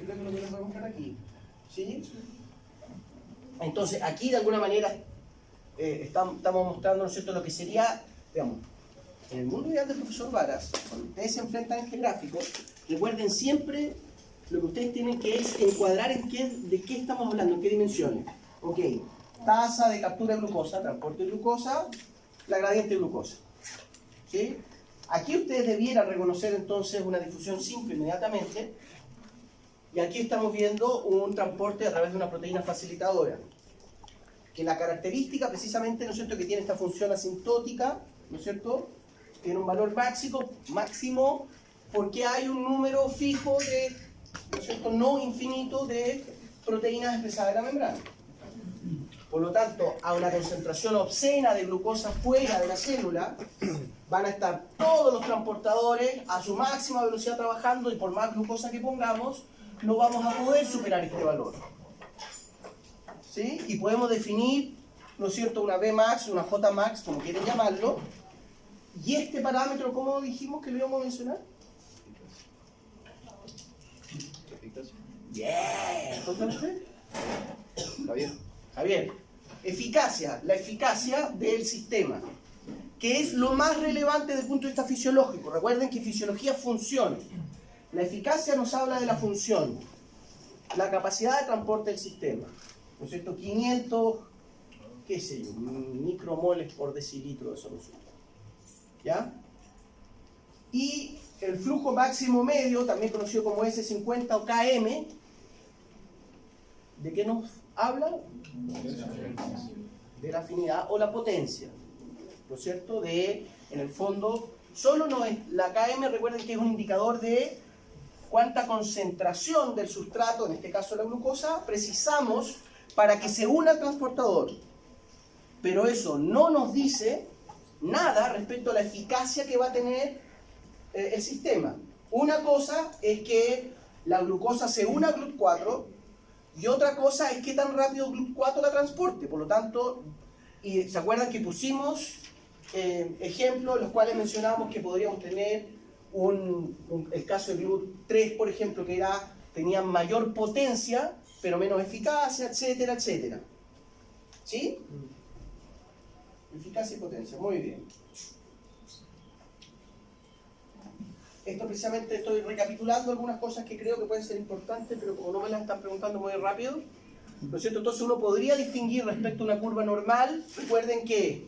creo que lo podemos mostrar aquí. ¿Sí? Entonces, aquí de alguna manera estamos mostrando, ¿no es cierto?, lo que sería, digamos, en el mundo ideal del profesor Varas, cuando ustedes se enfrentan a este gráfico, recuerden siempre lo que ustedes tienen que es encuadrar de qué estamos hablando, en qué dimensiones. Ok, tasa de captura de glucosa, transporte de glucosa, la gradiente de glucosa. ¿Sí? Aquí ustedes debieran reconocer entonces una difusión simple inmediatamente, y aquí estamos viendo un transporte a través de una proteína facilitadora, que la característica precisamente, ¿no es cierto?, que tiene esta función asintótica, ¿no es cierto?, tiene un valor máximo porque hay un número fijo de, ¿no es cierto?, no infinito de proteínas expresadas en la membrana. Por lo tanto, a una concentración obscena de glucosa fuera de la célula, van a estar todos los transportadores a su máxima velocidad trabajando, y por más glucosa que pongamos, no vamos a poder superar este valor. ¿Sí? Y podemos definir, ¿no es cierto?, una Vmax, una Jmax, como quieren llamarlo. Y este parámetro, ¿cómo dijimos que lo íbamos a mencionar? Bien. ¿Cómo usted? Javier. Eficacia, la eficacia del sistema, que es lo más relevante desde el punto de vista fisiológico. Recuerden que fisiología es función. La eficacia nos habla de la función, la capacidad de transporte del sistema. ¿No es cierto? 500, qué sé yo, micromoles por decilitro de solución. ¿Ya? Y el flujo máximo medio, también conocido como S50 o KM, ¿de qué nos habla? De la afinidad o la potencia, ¿no es cierto? En el fondo, solo no es, la KM, recuerden que es un indicador de cuánta concentración del sustrato, en este caso la glucosa, precisamos para que se una al transportador. Pero eso no nos dice nada respecto a la eficacia que va a tener el sistema. Una cosa es que la glucosa se una a GLUT4, y otra cosa es qué tan rápido GLUT4 la transporte. Por lo tanto, y se acuerdan que pusimos ejemplos en los cuales mencionábamos que podríamos tener el caso de GLUT3, por ejemplo, que tenía mayor potencia, pero menos eficacia, etcétera, etcétera. ¿Sí? Eficacia y potencia, muy bien. Esto precisamente estoy recapitulando algunas cosas que creo que pueden ser importantes, pero como no me las están preguntando muy rápido, ¿no es cierto? Entonces uno podría distinguir respecto a una curva normal. Recuerden que,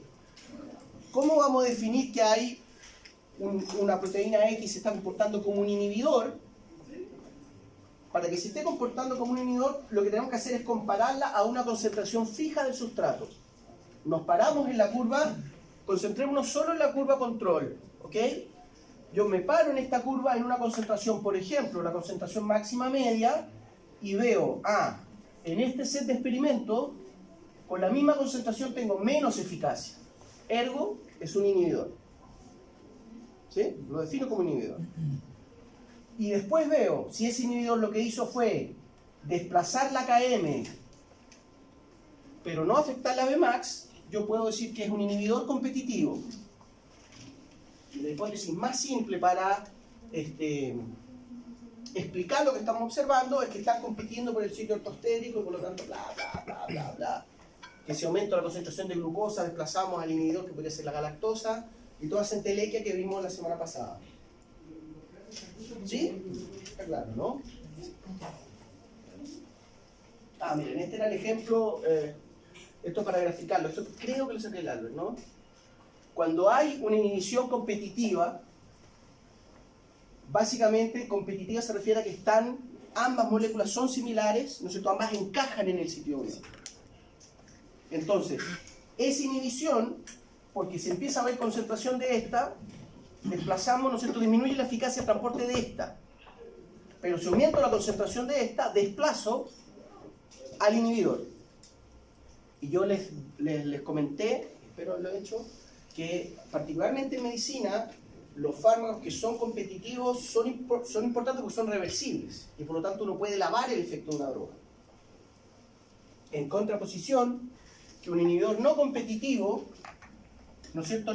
¿cómo vamos a definir que hay una proteína X se está comportando como un inhibidor? Para que se esté comportando como un inhibidor, lo que tenemos que hacer es compararla a una concentración fija del sustrato. Nos paramos en la curva, concentrémonos solo en la curva control, ¿ok? Yo me paro en esta curva en una concentración, por ejemplo, la concentración máxima media, y veo, en este set de experimentos, con la misma concentración tengo menos eficacia. Ergo, es un inhibidor. ¿Sí? Lo defino como inhibidor. Y después veo, si ese inhibidor lo que hizo fue desplazar la KM, pero no afectar la Vmax, yo puedo decir que es un inhibidor competitivo. La hipótesis más simple para explicar lo que estamos observando es que están compitiendo por el sitio ortostérico y por lo tanto bla, bla, bla, bla, bla. Que si aumenta la concentración de glucosa desplazamos al inhibidor que podría ser la galactosa y toda esa entelequia que vimos la semana pasada. ¿Sí? Está claro, ¿no? Miren, este era el ejemplo, esto para graficarlo, esto creo que lo saqué el Albert, ¿no? Cuando hay una inhibición competitiva, básicamente competitiva se refiere a que ambas moléculas son similares, ¿no es cierto? Ambas encajan en el sitio de unión. Entonces, esa inhibición, porque se empieza a ver concentración de esta, desplazamos, ¿no es cierto? Disminuye la eficacia de transporte de esta. Pero si aumento la concentración de esta, desplazo al inhibidor. Y yo les comenté, espero haberlo hecho, que particularmente en medicina los fármacos que son competitivos son importantes porque son reversibles y por lo tanto uno puede lavar el efecto de una droga. En contraposición, que un inhibidor no competitivo, ¿no es cierto?,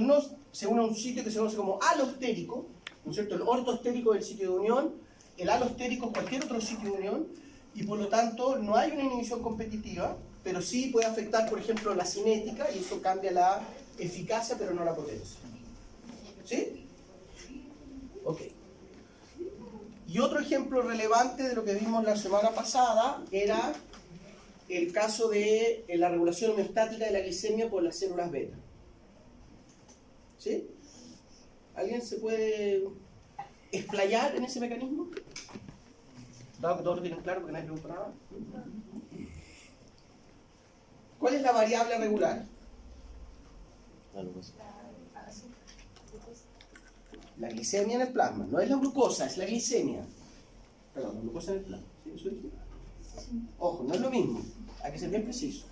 se une a un sitio que se conoce como alostérico, ¿no es cierto?, el ortostérico del sitio de unión, el alostérico es cualquier otro sitio de unión, y por lo tanto no hay una inhibición competitiva, pero sí puede afectar, por ejemplo, la cinética, y eso cambia la eficacia, pero no la potencia. ¿Sí? Ok. Y otro ejemplo relevante de lo que vimos la semana pasada era el caso de la regulación homeostática de la glicemia por las células beta. ¿Sí? ¿Alguien se puede explayar en ese mecanismo? Dado que todos lo tienen claro porque nadie preguntó nada. ¿Cuál es la variable regular? La glicemia en el plasma. No es la glucosa, es la glicemia. Perdón, la glucosa en el plasma. ¿Sí? ¿Eso dije? Ojo, no es lo mismo. Hay que ser bien preciso.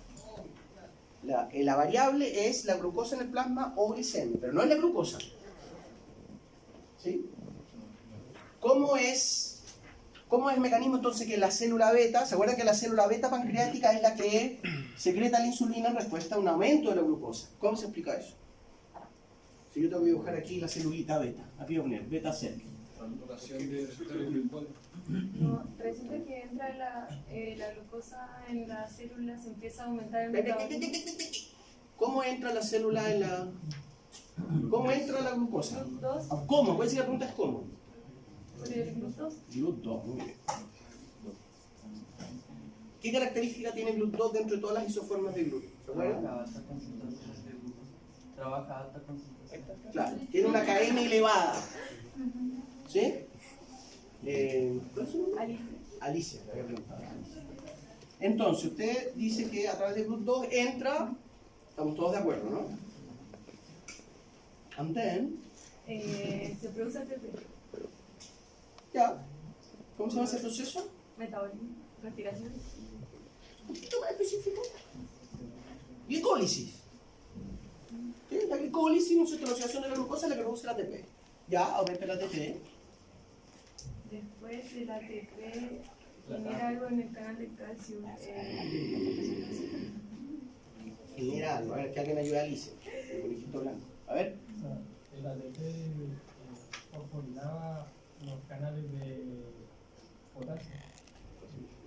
La variable es la glucosa en el plasma o glicemia, pero no es la glucosa. ¿Sí? ¿Cómo es el mecanismo entonces que la célula beta, se acuerdan que la célula beta pancreática es la que secreta la insulina en respuesta a un aumento de la glucosa? ¿Cómo se explica eso? Si yo te voy a dibujar aquí la celulita beta, aquí voy a poner beta cell. No, resulta que entra la glucosa en la célula, se empieza a aumentar el metabolismo. ¿Cómo entra la célula en la... ¿Cómo entra la glucosa? GLUT2. ¿Cómo? Puede decir la pregunta es ¿cómo? Por el GLUT2. GLUT2, muy bien. ¿Qué característica tiene GLUT2 dentro de todas las isoformas de GLUT? ¿Se acuerdan? Trabaja a alta concentración. Claro, tiene una KM elevada. ¿Sí? ¿Cuál es su nombre? Alicia. Alicia, le había preguntado. Entonces, usted dice que a través de GLUT2 entra, estamos todos de acuerdo, ¿no? And then, Se produce ATP. ya, ¿cómo se llama ese proceso? Metabolismo. Respiración. Un poquito más específico. Glicólisis. ¿Sí? La glicólisis, ¿no es cierto? La oxidación de la glucosa es la que produce el ATP. Ya, aumenta el ATP. Después el ATP genera algo en el canal de calcio. Genera algo. A ver, que alguien ayude a Alicia. El conejito blanco. A ver. El ATP fosforilaba los canales de potasio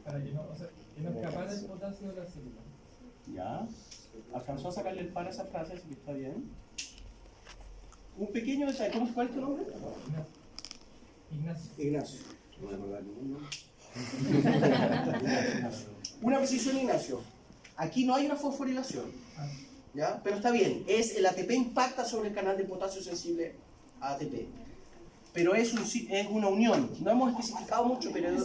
para que no escapara el potasio de la célula. Ya. Alcanzó a sacarle el par a esa frase, así que está bien. Un pequeño detalle. ¿Cuál es tu nombre? Ignacio. Ignacio. No voy a acordar ningún nombre. Una precisión, Ignacio. Aquí no hay una fosforilación. ¿Ya? Pero está bien. El ATP impacta sobre el canal de potasio sensible a ATP. Pero es una unión. No hemos especificado mucho, pero... No,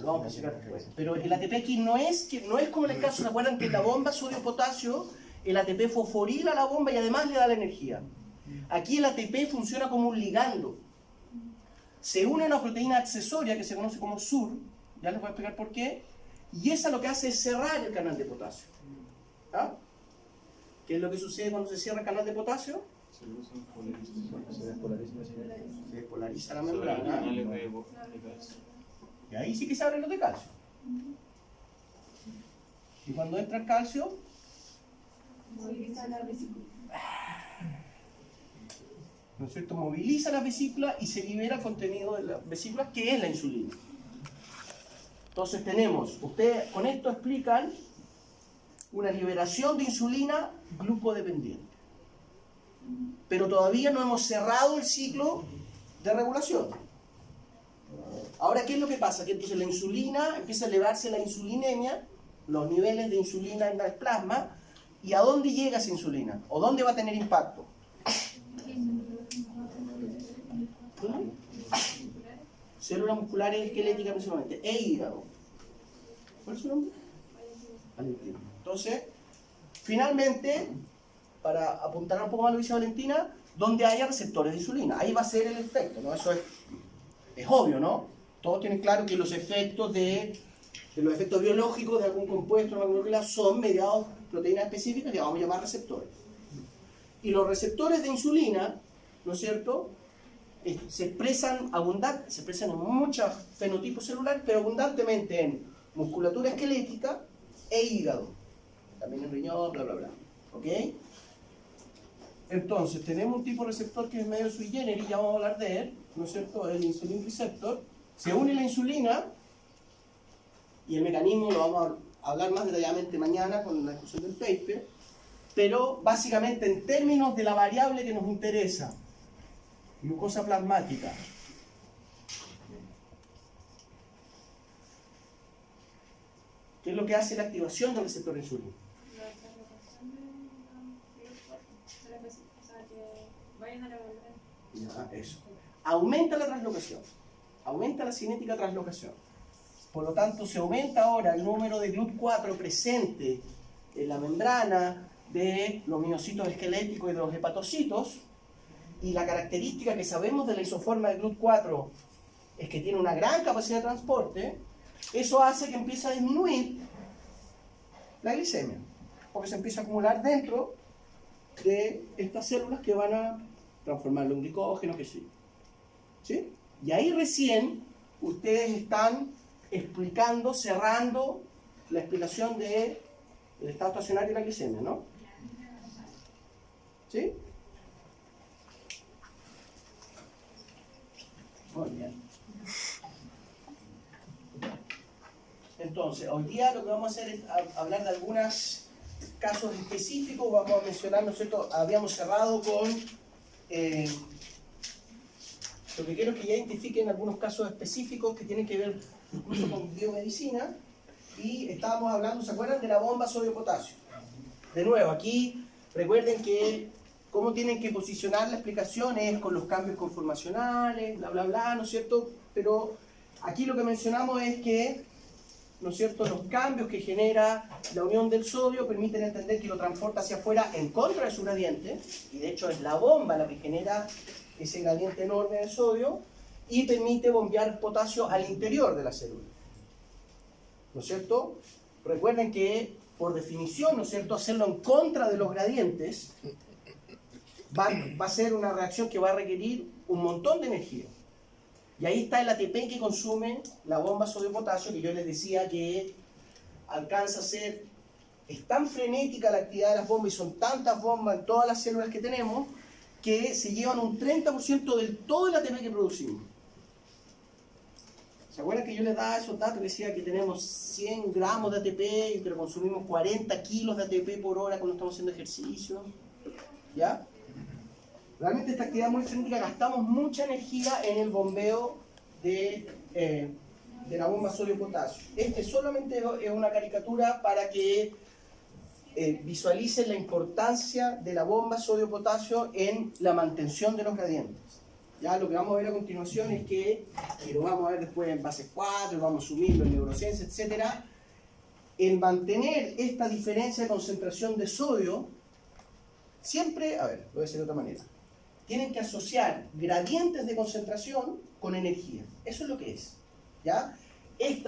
lo vamos a especificar después. Pero el ATP aquí no es como en el caso, ¿se acuerdan que en la bomba sodio-potasio el ATP fosforila la bomba y además le da la energía? Aquí el ATP funciona como un ligando. Se une a una proteína accesoria que se conoce como SUR, ya les voy a explicar por qué, y esa lo que hace es cerrar el canal de potasio. ¿Ah? ¿Qué es lo que sucede cuando se cierra el canal de potasio? Se despolariza la membrana. Y ahí sí que se abren los de calcio. Y cuando entra el calcio, Moviliza la vesícula. ¿no es cierto? Moviliza las vesículas y se libera contenido de las vesículas, que es la insulina. Entonces ustedes con esto explican una liberación de insulina glucodependiente. Pero todavía no hemos cerrado el ciclo de regulación. Ahora, ¿qué es lo que pasa? Que entonces la insulina, empieza a elevarse la insulinemia, los niveles de insulina en el plasma, ¿y a dónde llega esa insulina? ¿O dónde va a tener impacto? Células musculares esqueléticas principalmente, e hígado. ¿Cuál es su nombre? Valentina. Entonces, finalmente, para apuntar un poco más a lo que dice Valentina, donde haya receptores de insulina, ahí va a ser el efecto, ¿no? Eso es obvio, ¿no? Todos tienen claro que los efectos los efectos biológicos de algún compuesto en alguna molécula son mediados por proteínas específicas que vamos a llamar receptores. Y los receptores de insulina, ¿no es cierto?, se expresan en muchos fenotipos celulares, pero abundantemente en musculatura esquelética e hígado. También en riñón, bla, bla, bla. ¿Ok? Entonces, tenemos un tipo de receptor que es medio sui generis, ya vamos a hablar de él, ¿no es cierto?, el insulin receptor, Se une la insulina, y el mecanismo lo vamos a hablar más detalladamente mañana con la discusión del paper, pero básicamente en términos de la variable que nos interesa, glucosa plasmática, ¿qué es lo que hace la activación del receptor de insulina? La translocación de la vesica, o sea, que vayan a la membrana. Ya, eso. Aumenta la translocación, aumenta la cinética translocación. Por lo tanto, se aumenta ahora el número de GLUT4 presente en la membrana de los miocitos esqueléticos y de los hepatocitos, y la característica que sabemos de la isoforma de GLUT4 es que tiene una gran capacidad de transporte. Eso hace que empiece a disminuir la glicemia, porque se empieza a acumular dentro de estas células que van a transformarlo en glicógeno, que sí. ¿Sí? Y ahí recién ustedes están explicando, cerrando la explicación del estado estacionario y la glicemia, ¿no? ¿Sí? Muy bien. Entonces, hoy día lo que vamos a hacer es hablar de algunos casos específicos. Vamos a mencionar, ¿no es cierto? Habíamos cerrado con... lo que quiero es que ya identifiquen algunos casos específicos que tienen que ver incluso con biomedicina. Y estábamos hablando, ¿se acuerdan? De la bomba sodio-potasio. De nuevo, aquí recuerden que cómo tienen que posicionar la explicación es con los cambios conformacionales, bla, bla, bla, ¿no es cierto? Pero aquí lo que mencionamos es que, ¿no es cierto?, los cambios que genera la unión del sodio permiten entender que lo transporta hacia afuera en contra de su gradiente, y de hecho es la bomba la que genera ese gradiente enorme de sodio, y permite bombear potasio al interior de la célula. ¿No es cierto? Recuerden que, por definición, ¿no es cierto?, hacerlo en contra de los gradientes va a ser una reacción que va a requerir un montón de energía. Y ahí está el ATP que consume la bomba sodio-potasio, que yo les decía que alcanza a ser... Es tan frenética la actividad de las bombas y son tantas bombas en todas las células que tenemos que se llevan un 30% del todo el ATP que producimos. ¿Se acuerdan que yo les daba esos datos que decía que tenemos 100 gramos de ATP pero consumimos 40 kilos de ATP por hora cuando estamos haciendo ejercicio? ¿Ya? Realmente esta actividad muy frenética gastamos mucha energía en el bombeo de la bomba sodio-potasio. Este solamente es una caricatura para que visualicen la importancia de la bomba sodio-potasio en la mantención de los gradientes. Ya lo que vamos a ver a continuación es que, y lo vamos a ver después en base 4, vamos a sumirlo en neurociencia, etc. El mantener esta diferencia de concentración de sodio, siempre, a ver, lo voy a decir de otra manera, tienen que asociar gradientes de concentración con energía. Eso es lo que es. ¿Ya?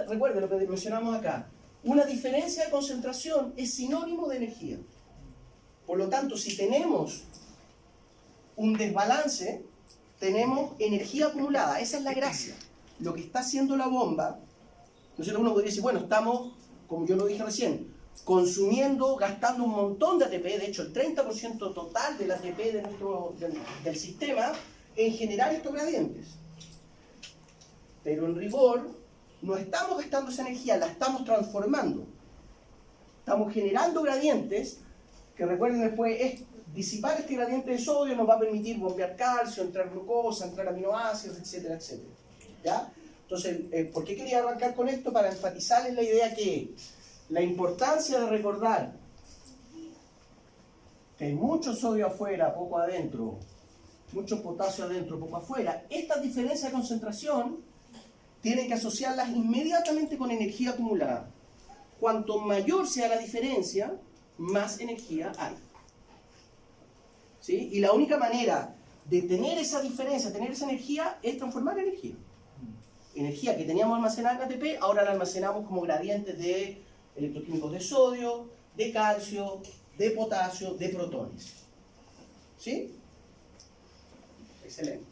Recuerden lo que mencionamos acá. Una diferencia de concentración es sinónimo de energía. Por lo tanto, si tenemos un desbalance, tenemos energía acumulada. Esa es la gracia. Lo que está haciendo la bomba, ¿no es cierto? Uno podría decir, bueno, estamos, como yo lo dije recién, consumiendo, gastando un montón de ATP, de hecho el 30% total del ATP del sistema, en generar estos gradientes. Pero en rigor, no estamos gastando esa energía, la estamos transformando. Estamos generando gradientes, que recuerden después, disipar este gradiente de sodio nos va a permitir bombear calcio, entrar glucosa, entrar aminoácidos, etcétera, etcétera. ¿Ya? Entonces, ¿por qué quería arrancar con esto? Para enfatizarles la idea que la importancia de recordar que hay mucho sodio afuera, poco adentro, mucho potasio adentro, poco afuera. Estas diferencias de concentración tienen que asociarlas inmediatamente con energía acumulada. Cuanto mayor sea la diferencia, más energía hay. ¿Sí? Y la única manera de tener esa diferencia, tener esa energía, es transformar energía. Energía que teníamos almacenada en ATP, ahora la almacenamos como gradientes de electroquímicos de sodio, de calcio, de potasio, de protones. ¿Sí? Excelente.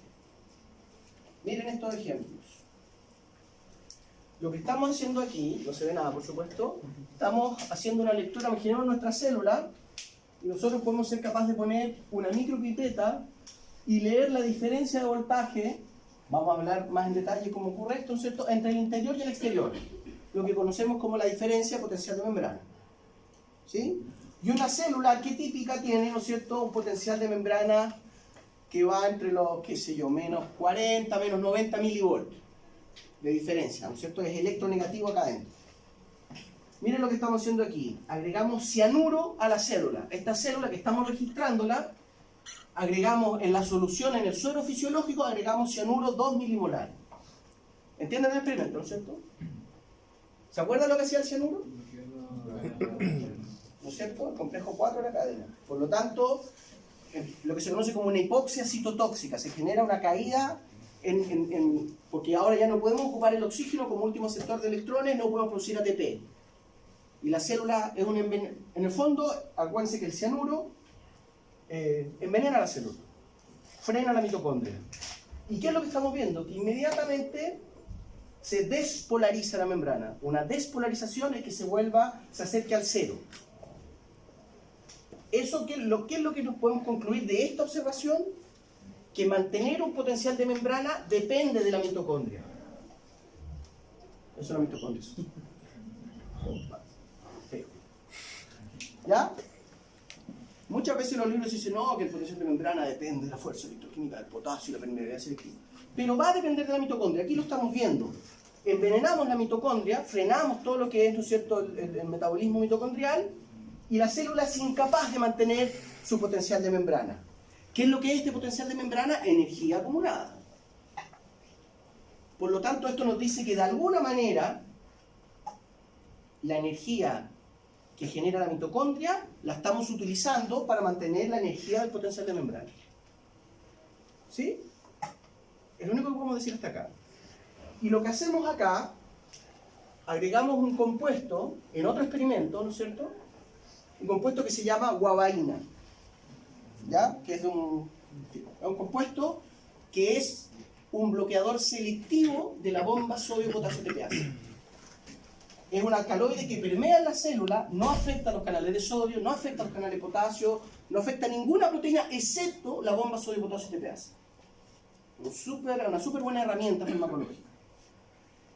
Miren estos ejemplos. Lo que estamos haciendo aquí, no se ve nada por supuesto, estamos haciendo una lectura, imaginemos nuestra célula, y nosotros podemos ser capaces de poner una micropipeta y leer la diferencia de voltaje Vamos a hablar más en detalle cómo ocurre esto, ¿cierto?, entre el interior y el exterior, lo que conocemos como la diferencia potencial de membrana. ¿Sí? Y una célula arquetípica tiene, ¿no es cierto?, un potencial de membrana que va entre los, qué sé yo, menos 40, menos 90 milivolts de diferencia, ¿no es cierto? Es electronegativo acá adentro. Miren lo que estamos haciendo aquí. Agregamos cianuro a la célula. Esta célula que estamos registrándola, agregamos en la solución, en el suero fisiológico, agregamos cianuro 2 milimolar. ¿Entienden el experimento, no es cierto? ¿Se acuerdan lo que hacía el cianuro? ¿No es cierto? El complejo 4 de la cadena. Por lo tanto, lo que se conoce como una hipoxia citotóxica, se genera una caída porque ahora ya no podemos ocupar el oxígeno como último sector de electrones, no podemos producir ATP. Y la célula es en el fondo, acuérdense que el cianuro envenena la célula, frena la mitocondria. ¿Y qué es lo que estamos viendo? Que inmediatamente se despolariza la membrana. Una despolarización es que se acerque al cero. ¿Qué es lo que nos podemos concluir de esta observación? Que mantener un potencial de membrana depende de la mitocondria. Eso es la mitocondria. ¿Ya? Muchas veces los libros dicen no, que el potencial de membrana depende de la fuerza electroquímica del potasio y la permeabilidad selectiva. Pero va a depender de la mitocondria. Aquí lo estamos viendo. Envenenamos la mitocondria, frenamos todo lo que es, ¿no es cierto?, el metabolismo mitocondrial, y la célula es incapaz de mantener su potencial de membrana. ¿Qué es lo que es este potencial de membrana? Energía acumulada. Por lo tanto, esto nos dice que de alguna manera la energía que genera la mitocondria la estamos utilizando para mantener la energía del potencial de membrana. ¿Sí? Es lo único que podemos decir hasta acá. Y lo que hacemos acá, agregamos un compuesto en otro experimento, ¿no es cierto? Un compuesto que se llama guabaína, ¿ya? Que es un compuesto que es un bloqueador selectivo de la bomba sodio-potasio TPase. Es un alcaloide que permea en la célula, no afecta a los canales de sodio, no afecta a los canales de potasio, no afecta a ninguna proteína excepto la bomba sodio-potasio TPase. Una súper buena herramienta farmacológica.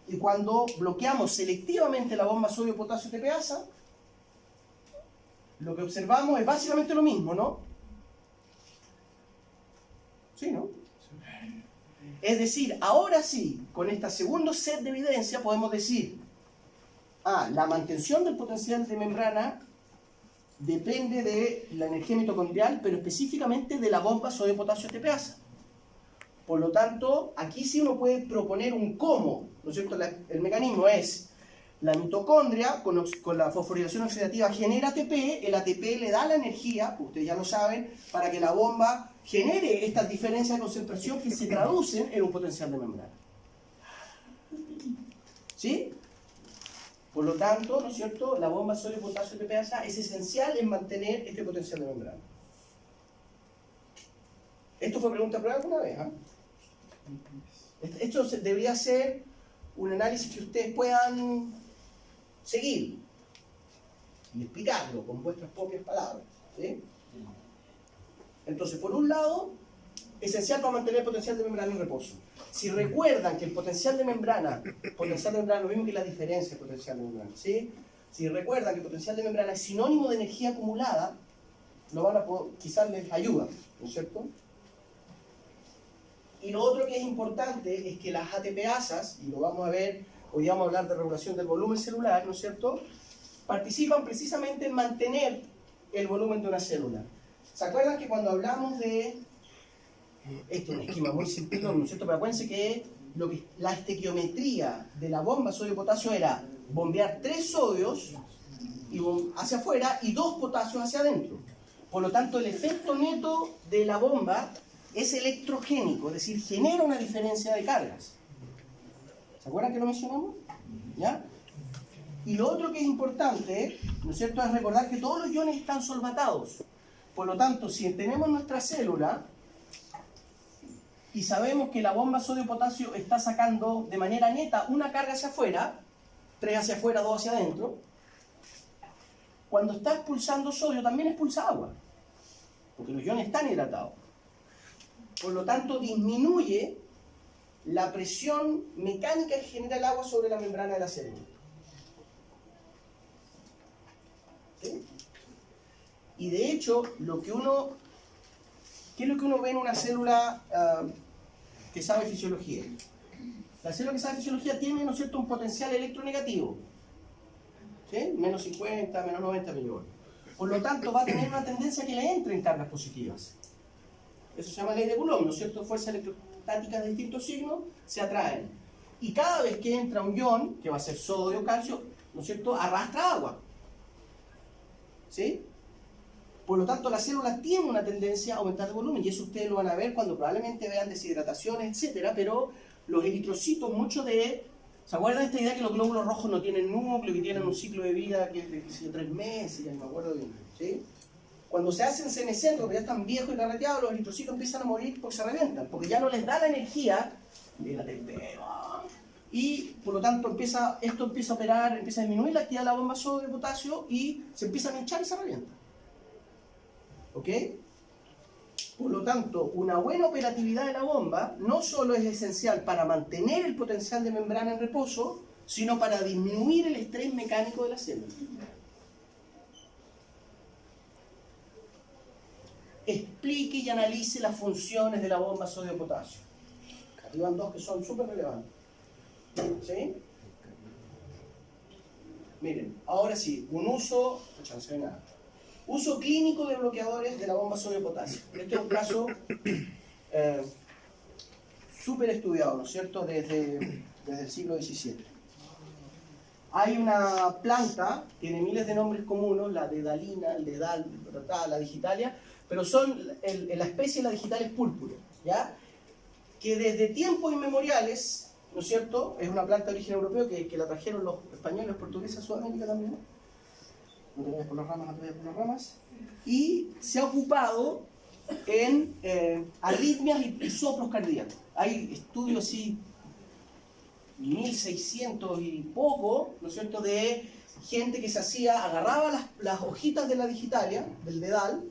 Y cuando bloqueamos selectivamente la bomba sodio-potasio TPase, lo que observamos es básicamente lo mismo, ¿no? ¿Sí, no? Es decir, ahora sí, con este segundo set de evidencia podemos decir, la mantención del potencial de membrana depende de la energía mitocondrial, pero específicamente de la bomba sodio-potasio TPase. Por lo tanto, aquí sí uno puede proponer un cómo, ¿no es cierto? El mecanismo es, la mitocondria con la fosforilación oxidativa genera ATP, el ATP le da la energía, ustedes ya lo saben, para que la bomba genere estas diferencias de concentración que se traducen en un potencial de membrana. ¿Sí? Por lo tanto, ¿no es cierto?, la bomba sodio-potasio TPase es esencial en mantener este potencial de membrana. ¿Esto fue pregunta prueba alguna vez? Esto debería ser un análisis que ustedes puedan seguir y explicarlo con vuestras propias palabras. ¿Sí? Entonces, por un lado, esencial para mantener el potencial de membrana en reposo. Si recuerdan que el potencial de membrana es lo mismo que la diferencia del potencial de membrana, ¿sí? Si recuerdan que el potencial de membrana es sinónimo de energía acumulada, quizás les ayuda, ¿no es cierto? Y lo otro que es importante es que las ATPasas, y lo vamos a ver, hoy vamos a hablar de regulación del volumen celular, ¿no es cierto?, participan precisamente en mantener el volumen de una célula. ¿Se acuerdan que cuando hablamos de... Esto es un esquema muy simple, ¿no es cierto? Pero acuérdense que la estequiometría de la bomba sodio-potasio era bombear 3 sodios hacia afuera y 2 potasios hacia adentro. Por lo tanto, el efecto neto de la bomba es electrogénico, es decir, genera una diferencia de cargas. ¿Se acuerdan que lo mencionamos? ¿Ya? Y lo otro que es importante, ¿no es cierto?, es recordar que todos los iones están solvatados. Por lo tanto, si tenemos nuestra célula y sabemos que la bomba sodio-potasio está sacando de manera neta una carga hacia afuera, 3 hacia afuera, 2 hacia adentro, cuando está expulsando sodio también expulsa agua, porque los iones están hidratados. Por lo tanto, disminuye la presión mecánica que genera el agua sobre la membrana de la célula. ¿Sí? Y de hecho, ¿qué es lo que uno ve en una célula que sabe fisiología? La célula que sabe fisiología tiene, ¿no es cierto?, un potencial electronegativo. ¿Sí? Menos 50, menos 90 milivolts. Por lo tanto, va a tener una tendencia a que le entren cargas positivas. Eso se llama ley de Coulomb, ¿no es cierto? Fuerzas electrostáticas de distintos signos se atraen. Y cada vez que entra un ion, que va a ser sodio o calcio, ¿no es cierto?, arrastra agua. ¿Sí? Por lo tanto, la célula tiene una tendencia a aumentar de volumen, y eso ustedes lo van a ver cuando probablemente vean deshidrataciones, etc. Pero los eritrocitos, muchos de... ¿Se acuerdan de esta idea que los glóbulos rojos no tienen núcleo, que tienen un ciclo de vida que es de 3 meses? Ya no me acuerdo bien. ¿Sí? Cuando se hacen senescentes, que ya están viejos y carreteados, los eritrocitos empiezan a morir porque se revientan, porque ya no les da la energía de la temperatura. Y por lo tanto esto empieza a operar, empieza a disminuir la actividad de la bomba sodio de potasio y se empiezan a hinchar y se revientan. ¿Ok? Por lo tanto, una buena operatividad de la bomba no solo es esencial para mantener el potencial de membrana en reposo, sino para disminuir el estrés mecánico de la célula. Explique y analice las funciones de la bomba sodio-potasio. Arriba van dos que son súper relevantes. ¿Sí? Miren, ahora sí, un uso... No chance de nada. Uso clínico de bloqueadores de la bomba sodio-potasio. Este es un caso súper estudiado, ¿no es cierto?, desde el siglo XVII. Hay una planta, tiene miles de nombres comunes, la dedalina, el dedal, la digitalia, pero son la especie de la digitalis púrpura, ¿ya? Que desde tiempos inmemoriales, ¿no es cierto?, es una planta de origen europeo que la trajeron los españoles, los portugueses a Sudamérica también, ¿no? No te vayas por las ramas, no te vayas por las ramas. Y se ha ocupado en arritmias y soplos cardíacos. Hay estudios así, 1600 y poco, ¿no es cierto?, de gente que agarraba las hojitas de la digitalia, del dedal,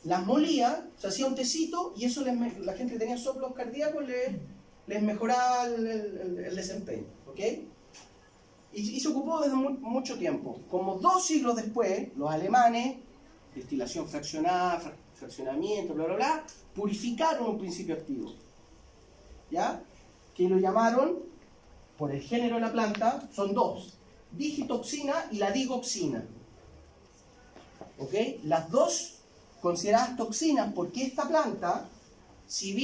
las molía, se hacía un tecito y eso la gente que tenía soplos cardíacos les mejoraba el desempeño. ¿Ok? Y se ocupó desde mucho tiempo. Como 2 siglos después, los alemanes, destilación fraccionada, fraccionamiento, bla, bla, bla, purificaron un principio activo. ¿Ya? Que lo llamaron, por el género de la planta, son 2. Digitoxina y la digoxina. ¿Ok? Las dos consideradas toxinas, porque esta planta, si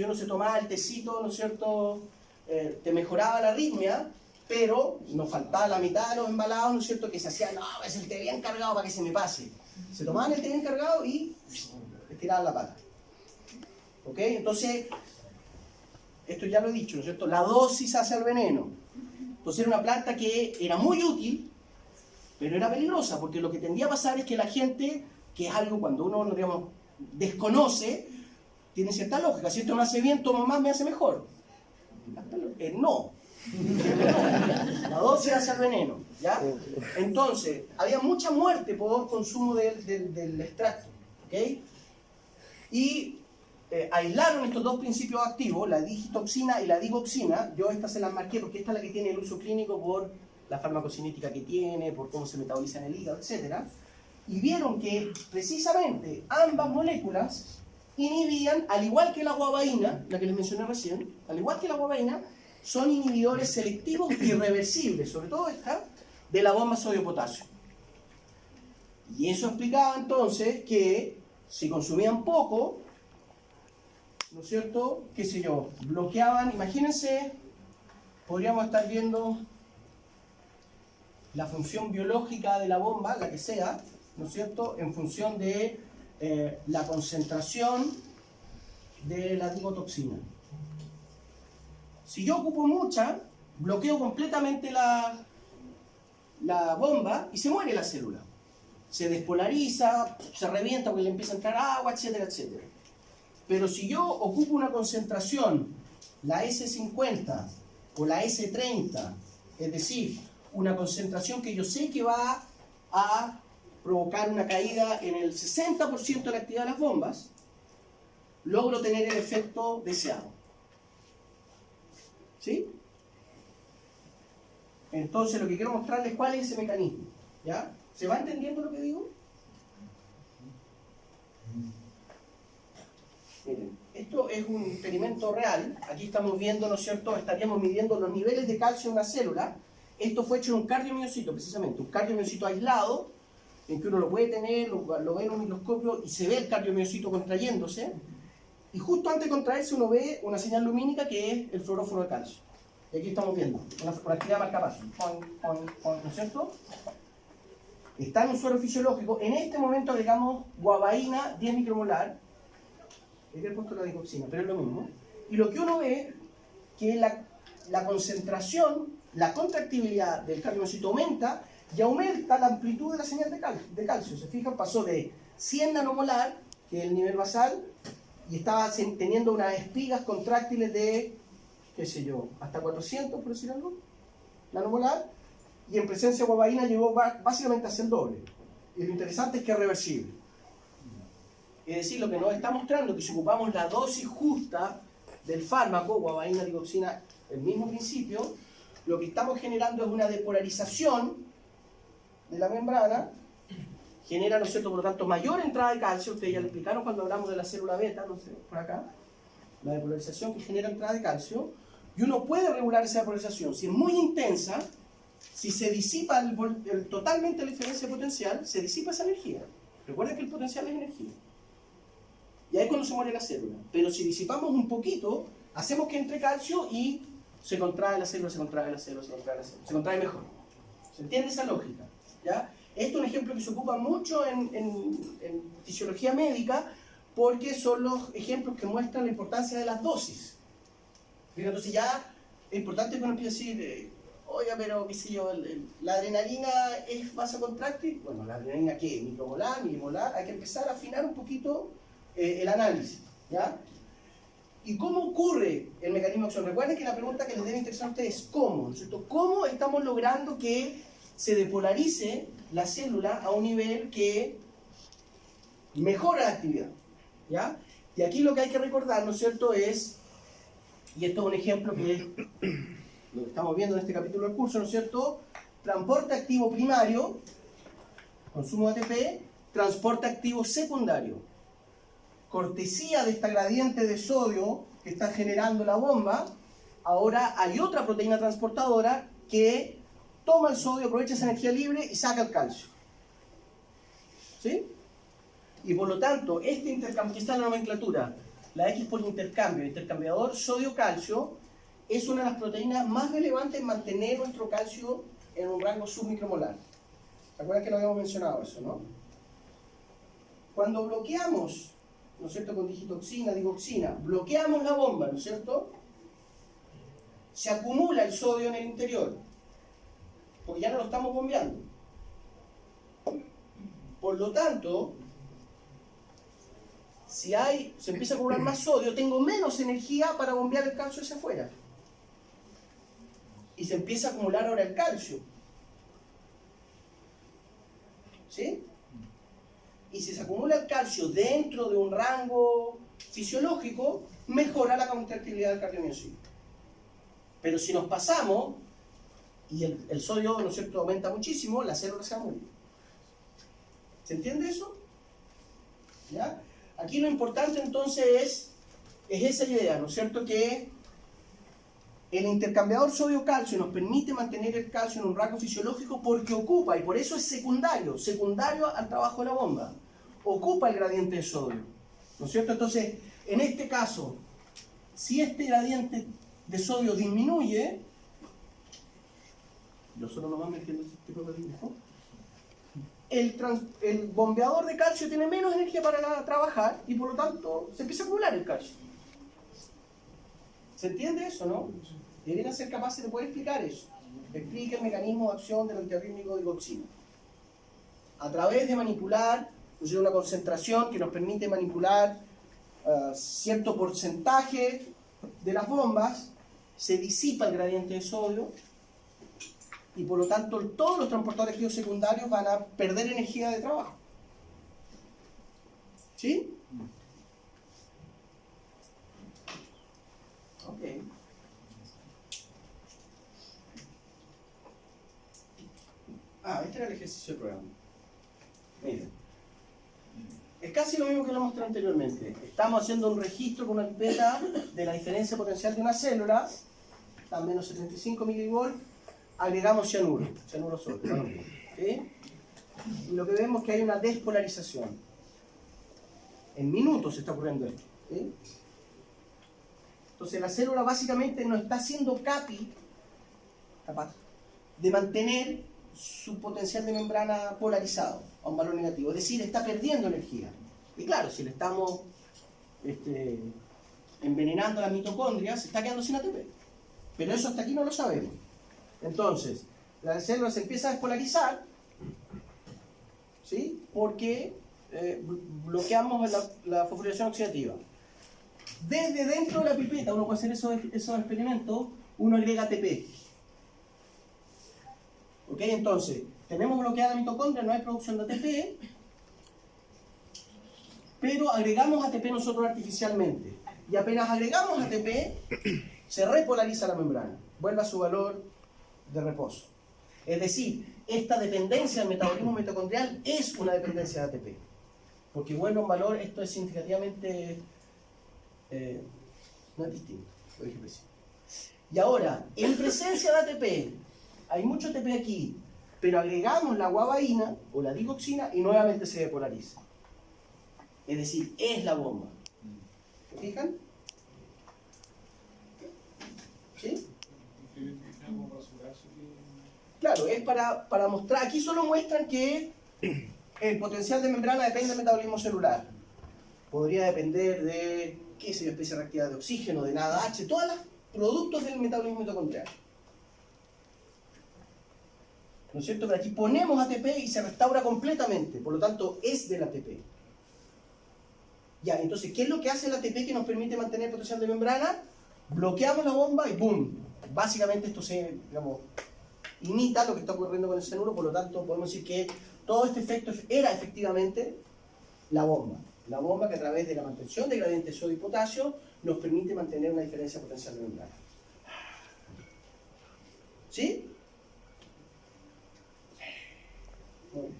uno se tomaba el tecito, ¿no es cierto?, te mejoraba la arritmia, pero nos faltaba la mitad de los embalados, ¿no es cierto?, que se hacían, no, es el té bien cargado para que se me pase. Se tomaban el té bien cargado y estiraban la pata. ¿Ok? Entonces, esto ya lo he dicho, ¿no es cierto? La dosis hace el veneno. Entonces era una planta que era muy útil, pero era peligrosa, porque lo que tendía a pasar es que la gente, que es algo cuando uno, digamos, desconoce, tiene cierta lógica. Si esto me hace bien, tomo más, me hace mejor. No. La dosis hace el veneno, ¿ya? Entonces, había mucha muerte por consumo del extracto, ¿ok? Y aislaron estos dos principios activos, la digitoxina y la digoxina. Yo estas se las marqué porque esta es la que tiene el uso clínico por la farmacocinética que tiene, por cómo se metaboliza en el hígado, etc. Y vieron que precisamente ambas moléculas inhibían, al igual que la guabaína, la que les mencioné recién, al igual que la guabaína, son inhibidores selectivos irreversibles, sobre todo esta, de la bomba sodio-potasio. Y eso explicaba entonces que si consumían poco, ¿no es cierto?, qué sé yo, bloqueaban, imagínense, podríamos estar viendo la función biológica de la bomba, la que sea, ¿no es cierto?, en función de la concentración de la digotoxina. Si yo ocupo mucha, bloqueo completamente la bomba y se muere la célula. Se despolariza, se revienta porque le empieza a entrar agua, etcétera, etcétera. Pero si yo ocupo una concentración, la S50 o la S30, es decir, una concentración que yo sé que va a provocar una caída en el 60% de la actividad de las bombas, logro tener el efecto deseado. ¿Sí? Entonces lo que quiero mostrarles es cuál es ese mecanismo. ¿Ya? ¿Se va entendiendo lo que digo? Miren, esto es un experimento real. Aquí estamos viendo, ¿no es cierto? Estaríamos midiendo los niveles de calcio en una célula. Esto fue hecho en un cardiomiocito, precisamente. Un cardiomiocito aislado, en que uno lo puede tener, lo ve en un microscopio y se ve el cardiomiocito contrayéndose. Y justo antes de contraerse uno ve una señal lumínica que es el fluoróforo de calcio. Y aquí estamos viendo una actividad marcapaso, ¿no es cierto? Está en un suero fisiológico. En este momento agregamos guabaína 10 micromolar. He puesto la digoxina, pero es lo mismo. Y lo que uno ve que la concentración, la contractibilidad del cardiomiocito aumenta y aumenta la amplitud de la señal de calcio. Se fijan, pasó de 100 nanomolar, que es el nivel basal, y estaba teniendo unas espigas contráctiles de, qué sé yo, hasta 400, por decir algo, nanomolar, y en presencia de guabaína llegó básicamente a ser el doble. Y lo interesante es que es reversible. Es decir, lo que nos está mostrando que si ocupamos la dosis justa del fármaco, guabaína, digoxina, el mismo principio, lo que estamos generando es una depolarización de la membrana, genera, ¿no es cierto?, por lo tanto, mayor entrada de calcio. Ustedes ya lo explicaron cuando hablamos de la célula beta, no sé, por acá, la depolarización que genera entrada de calcio, y uno puede regular esa depolarización. Si es muy intensa, si se disipa totalmente la diferencia potencial, se disipa esa energía. Recuerden que el potencial es energía. Y ahí es cuando se muere la célula. Pero si disipamos un poquito, hacemos que entre calcio y se contrae la célula, se contrae la célula, se contrae la célula. Se contrae mejor. ¿Se entiende esa lógica? ¿Ya? Esto es un ejemplo que se ocupa mucho en fisiología médica porque son los ejemplos que muestran la importancia de las dosis. Entonces ya es importante que uno empiece a decir, oiga, pero qué sé yo, la adrenalina es vasocontráctil. Bueno, ¿la adrenalina qué? ¿Micromolar, milimolar? Hay que empezar a afinar un poquito el análisis, ¿ya? ¿Y cómo ocurre el mecanismo de acción? Recuerden que la pregunta que les debe interesar a ustedes es ¿cómo? ¿No es cierto? ¿Cómo estamos logrando que se depolarice la célula a un nivel que mejora la actividad? ¿Ya? Y aquí lo que hay que recordar, ¿no es cierto?, es, y esto es un ejemplo que es lo que estamos viendo en este capítulo del curso, ¿no es cierto?, transporte activo primario, consumo de ATP, transporte activo secundario. Cortesía de esta gradiente de sodio que está generando la bomba, ahora hay otra proteína transportadora que toma el sodio, aprovecha esa energía libre y saca el calcio. ¿Sí? Y por lo tanto, este intercambio, que está en la nomenclatura, la X por intercambio, intercambiador sodio-calcio, es una de las proteínas más relevantes en mantener nuestro calcio en un rango submicromolar. ¿Se acuerdan que no habíamos mencionado eso, no? Cuando bloqueamos, ¿no es cierto?, con digitoxina, digoxina, bloqueamos la bomba, ¿no es cierto?, se acumula el sodio en el interior, porque ya no lo estamos bombeando. Por lo tanto, si se empieza a acumular más sodio, tengo menos energía para bombear el calcio hacia afuera. Y se empieza a acumular ahora el calcio. ¿Sí? Y si se acumula el calcio dentro de un rango fisiológico, mejora la contractilidad del cardiomiocito. Pero si nos pasamos y el sodio, ¿no es cierto?, aumenta muchísimo, la célula se va a morir. ¿Se entiende eso? ¿Ya? Aquí lo importante entonces es esa idea, ¿no es cierto?, que el intercambiador sodio-calcio nos permite mantener el calcio en un rango fisiológico porque ocupa, y por eso es secundario al trabajo de la bomba, ocupa el gradiente de sodio, ¿no es cierto? Entonces, en este caso, si este gradiente de sodio disminuye, yo solo nomás me entiendo este tipo de dibujo, el bombeador de calcio tiene menos energía para trabajar y por lo tanto se empieza a acumular el calcio. ¿Se entiende eso, no? Deberían ser capaces de poder explicar eso. Explica el mecanismo de acción del antiarrítmico digoxina. A través de manipular, pues, una concentración que nos permite manipular cierto porcentaje de las bombas, se disipa el gradiente de sodio y por lo tanto todos los transportadores activos secundarios van a perder energía de trabajo. ¿Sí? Ok. Este era el ejercicio de prueba. Miren. Es casi lo mismo que lo mostré anteriormente. Estamos haciendo un registro con una pipeta de la diferencia potencial de una célula, está a menos 75 milivolts, agregamos cianuro sólido. ¿Sí? Y lo que vemos es que hay una despolarización. En minutos está ocurriendo esto. ¿Sí? Entonces la célula básicamente no está siendo capaz de mantener su potencial de membrana polarizado a un valor negativo, es decir, está perdiendo energía. Y claro, si le estamos envenenando la mitocondria, se está quedando sin ATP. Pero eso hasta aquí no lo sabemos. Entonces, la célula se empieza a despolarizar, ¿sí? Porque bloqueamos la fosforilación oxidativa. Desde dentro de la pipeta, uno puede hacer esos experimentos, uno agrega ATP. ¿Ok? Entonces, tenemos bloqueada la mitocondria, no hay producción de ATP, pero agregamos ATP nosotros artificialmente. Y apenas agregamos ATP, se repolariza la membrana, vuelve a su valor de reposo. Es decir, esta dependencia del metabolismo mitocondrial es una dependencia de ATP. Porque vuelve a un valor, esto es significativamente no es distinto, lo dije recién. Y ahora, en presencia de ATP, hay mucho ATP aquí, pero agregamos la guabaína o la digoxina y nuevamente se depolariza. Es decir, es la bomba. ¿Se fijan? ¿Sí? Claro, es para mostrar, aquí solo muestran que el potencial de membrana depende del metabolismo celular. Podría depender de, qué sé yo, especie reactiva de oxígeno, de nada H, todos los productos del metabolismo mitocondrial. ¿No es cierto? Pero aquí ponemos ATP y se restaura completamente, por lo tanto es del ATP. Ya, entonces, ¿qué es lo que hace el ATP que nos permite mantener potencial de membrana? Bloqueamos la bomba y ¡boom! Básicamente esto se, digamos, imita lo que está ocurriendo con el cianuro, por lo tanto podemos decir que todo este efecto era efectivamente la bomba. La bomba que a través de la mantención de gradiente sodio y potasio nos permite mantener una diferencia potencial de membrana. ¿Sí? Muy bien.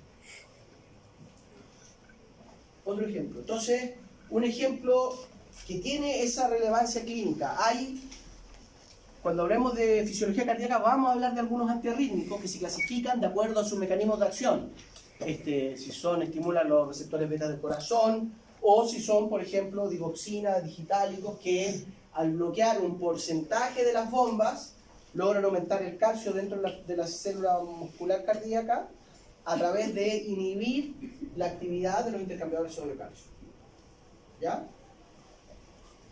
Otro ejemplo. Entonces, un ejemplo que tiene esa relevancia clínica. Cuando hablemos de fisiología cardíaca, vamos a hablar de algunos antiarrítmicos que se clasifican de acuerdo a sus mecanismos de acción. Si estimulan los receptores beta del corazón, o si son, por ejemplo, digoxina, digitálicos, que al bloquear un porcentaje de las bombas, logran aumentar el calcio dentro de la célula muscular cardíaca a través de inhibir la actividad de los intercambiadores sodio-calcio. ¿Ya?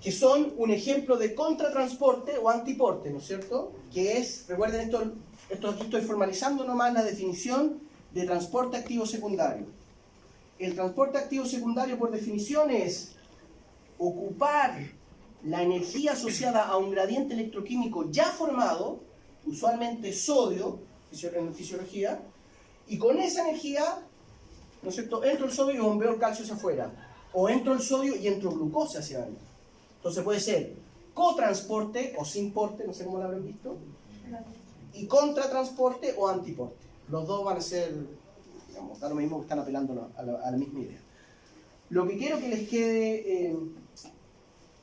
Que son un ejemplo de contratransporte o antiporte, ¿no es cierto? Que es, recuerden esto aquí estoy formalizando nomás la definición de transporte activo secundario. El transporte activo secundario, por definición, es ocupar la energía asociada a un gradiente electroquímico ya formado, usualmente sodio, en fisiología, y con esa energía, ¿no es cierto?, entro el sodio y bombeo el calcio hacia afuera, o entro el sodio y entro glucosa hacia adentro. Entonces puede ser cotransporte o sin porte, no sé cómo lo habrán visto, y contratransporte o antiporte. Los dos van a ser, digamos, da lo mismo, que están apelando a la misma idea. Lo que quiero que les quede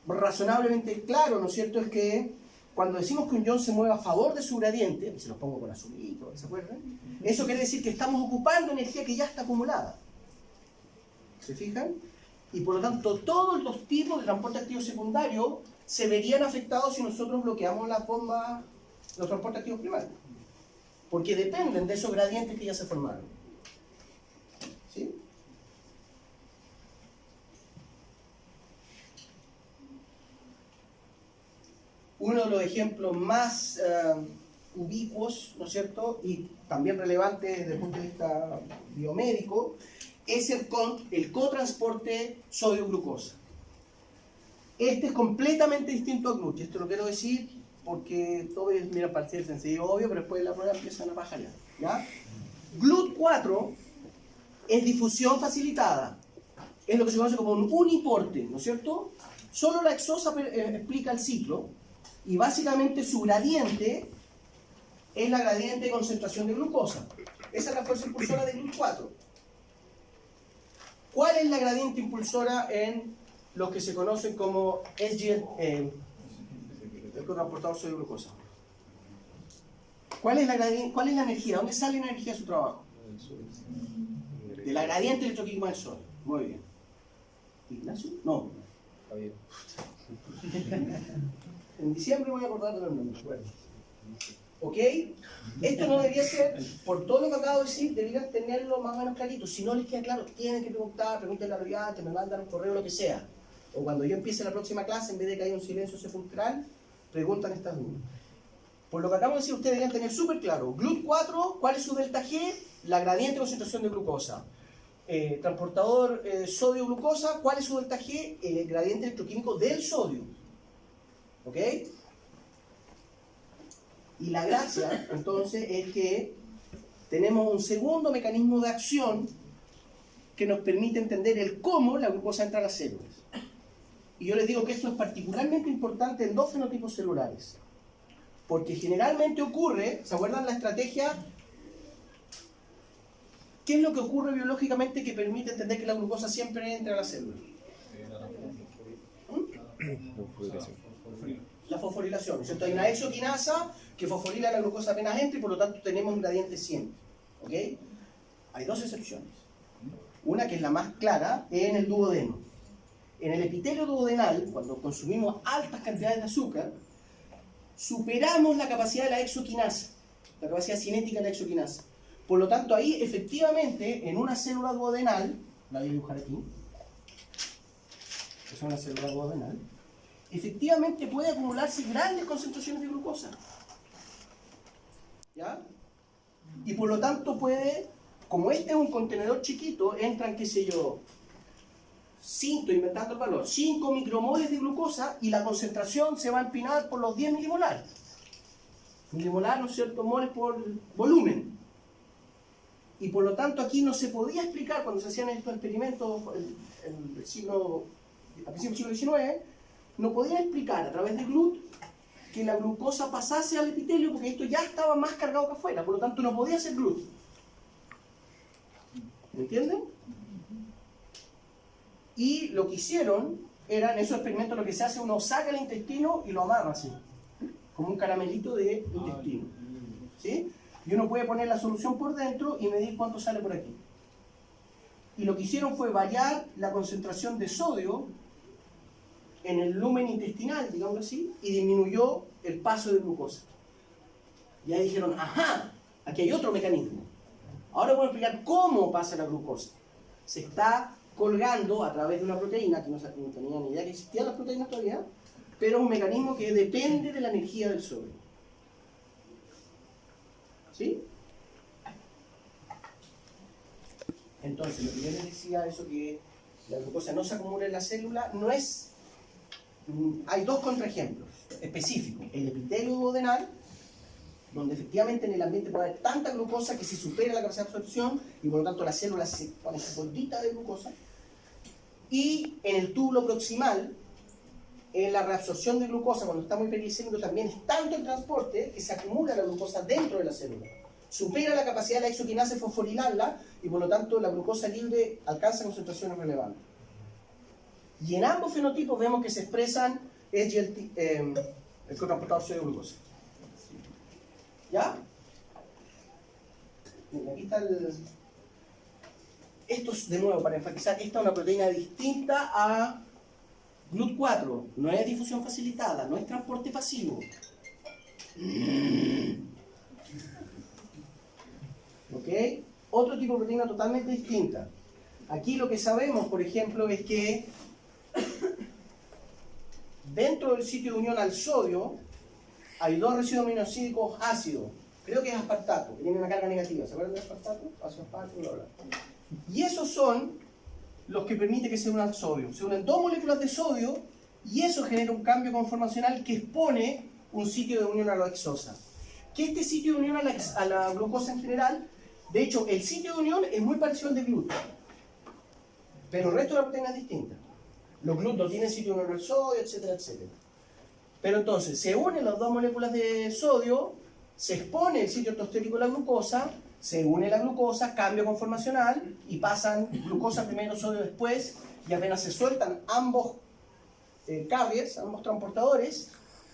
razonablemente claro, ¿no es cierto?, es que cuando decimos que un ion se mueve a favor de su gradiente, se los pongo con azulito, ¿se acuerdan? Eso quiere decir que estamos ocupando energía que ya está acumulada. ¿Se fijan? Y por lo tanto, todos los tipos de transporte activo secundario se verían afectados si nosotros bloqueamos las bombas, los transportes activos primarios. Porque dependen de esos gradientes que ya se formaron. ¿Sí? Uno de los ejemplos más ubicuos, ¿no es cierto?, y también relevantes desde el punto de vista biomédico, es el cotransporte sodio-glucosa. Este es completamente distinto a GLUT, y esto lo quiero decir porque todos miran para el sencillo obvio, pero después de la prueba empiezan a pajarear, ¿ya? GLUT4 es difusión facilitada, es lo que se conoce como un uniporte, ¿no es cierto? Solo la exosa explica el ciclo, y básicamente su gradiente es la gradiente de concentración de glucosa. Esa es la fuerza impulsora de GLUT4. ¿Cuál es la gradiente impulsora en los que se conocen como SGL, el cotransportador sodio glucosa? ¿Cuál es la energía? ¿Dónde sale la energía de su trabajo? De la gradiente electroquímica del sodio. Muy bien. ¿Ignacio? No. En diciembre voy a acordar de los nombres. Bueno. ¿Ok? Esto no debería ser, por todo lo que acabo de decir, deberían tenerlo más o menos clarito. Si no les queda claro, tienen que preguntar, pregúntenle a la ayudante, me mandan un correo, lo que sea. O cuando yo empiece la próxima clase, en vez de que haya un silencio sepulcral, preguntan estas dudas. Por lo que acabo de decir, ustedes deberían tener súper claro. GLUT4, ¿cuál es su delta G? La gradiente de concentración de glucosa. Transportador sodio-glucosa, ¿cuál es su delta G? El gradiente electroquímico del sodio. ¿Ok? Y la gracia, entonces, es que tenemos un segundo mecanismo de acción que nos permite entender el cómo la glucosa entra a las células. Y yo les digo que esto es particularmente importante en dos fenotipos celulares. Porque generalmente ocurre, ¿se acuerdan la estrategia? ¿Qué es lo que ocurre biológicamente que permite entender que la glucosa siempre entra a la célula? La fosforilación, ¿no es cierto? Hay una exoquinasa que fosforila la glucosa apenas entra y por lo tanto tenemos un gradiente 100. ¿Ok? Hay dos excepciones. Una que es la más clara, es en el duodeno. En el epitelio duodenal, cuando consumimos altas cantidades de azúcar, superamos la capacidad de la exoquinasa, la capacidad cinética de la exoquinasa. Por lo tanto, ahí efectivamente, en una célula duodenal, la voy a dibujar aquí, es una célula duodenal, efectivamente puede acumularse grandes concentraciones de glucosa. ¿Ya? Y por lo tanto puede, como este es un contenedor chiquito, entran, qué sé yo, 5, inventando el valor, 5 micromoles de glucosa y la concentración se va a empinar por los 10 milimolar. Milimolar, ¿no es cierto?, moles por volumen. Y por lo tanto aquí no se podía explicar, cuando se hacían estos experimentos en el siglo, a principios del siglo XIX, no podían explicar a través de GLUT que la glucosa pasase al epitelio porque esto ya estaba más cargado que afuera, por lo tanto no podía ser GLUT. ¿Me entienden? Y lo que hicieron era, en esos experimentos lo que se hace, uno saca el intestino y lo amarra así, como un caramelito de intestino. ¿Sí? Y uno puede poner la solución por dentro y medir cuánto sale por aquí. Y lo que hicieron fue variar la concentración de sodio en el lumen intestinal, digamos así, y disminuyó el paso de glucosa. Y ahí dijeron, ajá, aquí hay otro mecanismo. Ahora voy a explicar cómo pasa la glucosa. Se está colgando a través de una proteína, que no tenía ni idea que existían las proteínas todavía, pero es un mecanismo que depende de la energía del sodio. ¿Sí? Entonces, lo que yo les decía, eso que la glucosa no se acumula en la célula, no es... Hay dos contraejemplos específicos. El epitelio duodenal, donde efectivamente en el ambiente puede haber tanta glucosa que se supera la capacidad de absorción y por lo tanto la célula se pone su bolita de glucosa. Y en el túbulo proximal, en la reabsorción de glucosa, cuando está muy periglicémico, también es tanto el transporte que se acumula la glucosa dentro de la célula. Supera la capacidad de la exoquinasa de fosforilarla y por lo tanto la glucosa libre alcanza concentraciones relevantes. Y en ambos fenotipos vemos que se expresan el cotransportador sodio glucosa. ¿Ya? Mira, aquí está el... Esto es, de nuevo, para enfatizar, esta es una proteína distinta a GLUT4. No es difusión facilitada, no es transporte pasivo. ¿Ok? Otro tipo de proteína totalmente distinta. Aquí lo que sabemos, por ejemplo, es que dentro del sitio de unión al sodio hay dos residuos aminoácidos ácidos. Creo que es aspartato, que tiene una carga negativa. ¿Se acuerdan de aspartato? Ácido aspartato, bla, bla. Y esos son los que permiten que se unan al sodio. Se unen dos moléculas de sodio y eso genera un cambio conformacional que expone un sitio de unión a la hexosa. Que este sitio de unión a la glucosa en general, de hecho, el sitio de unión es muy parecido al de GLUT, pero el resto de la proteína es distinta. Los GLUT no tienen sitio de unión al sodio, etcétera, etcétera. Pero entonces, se unen las dos moléculas de sodio, se expone el sitio ortostético de la glucosa, se une la glucosa, cambio conformacional y pasan glucosa primero, sodio después, y apenas se sueltan ambos carriers, ambos transportadores,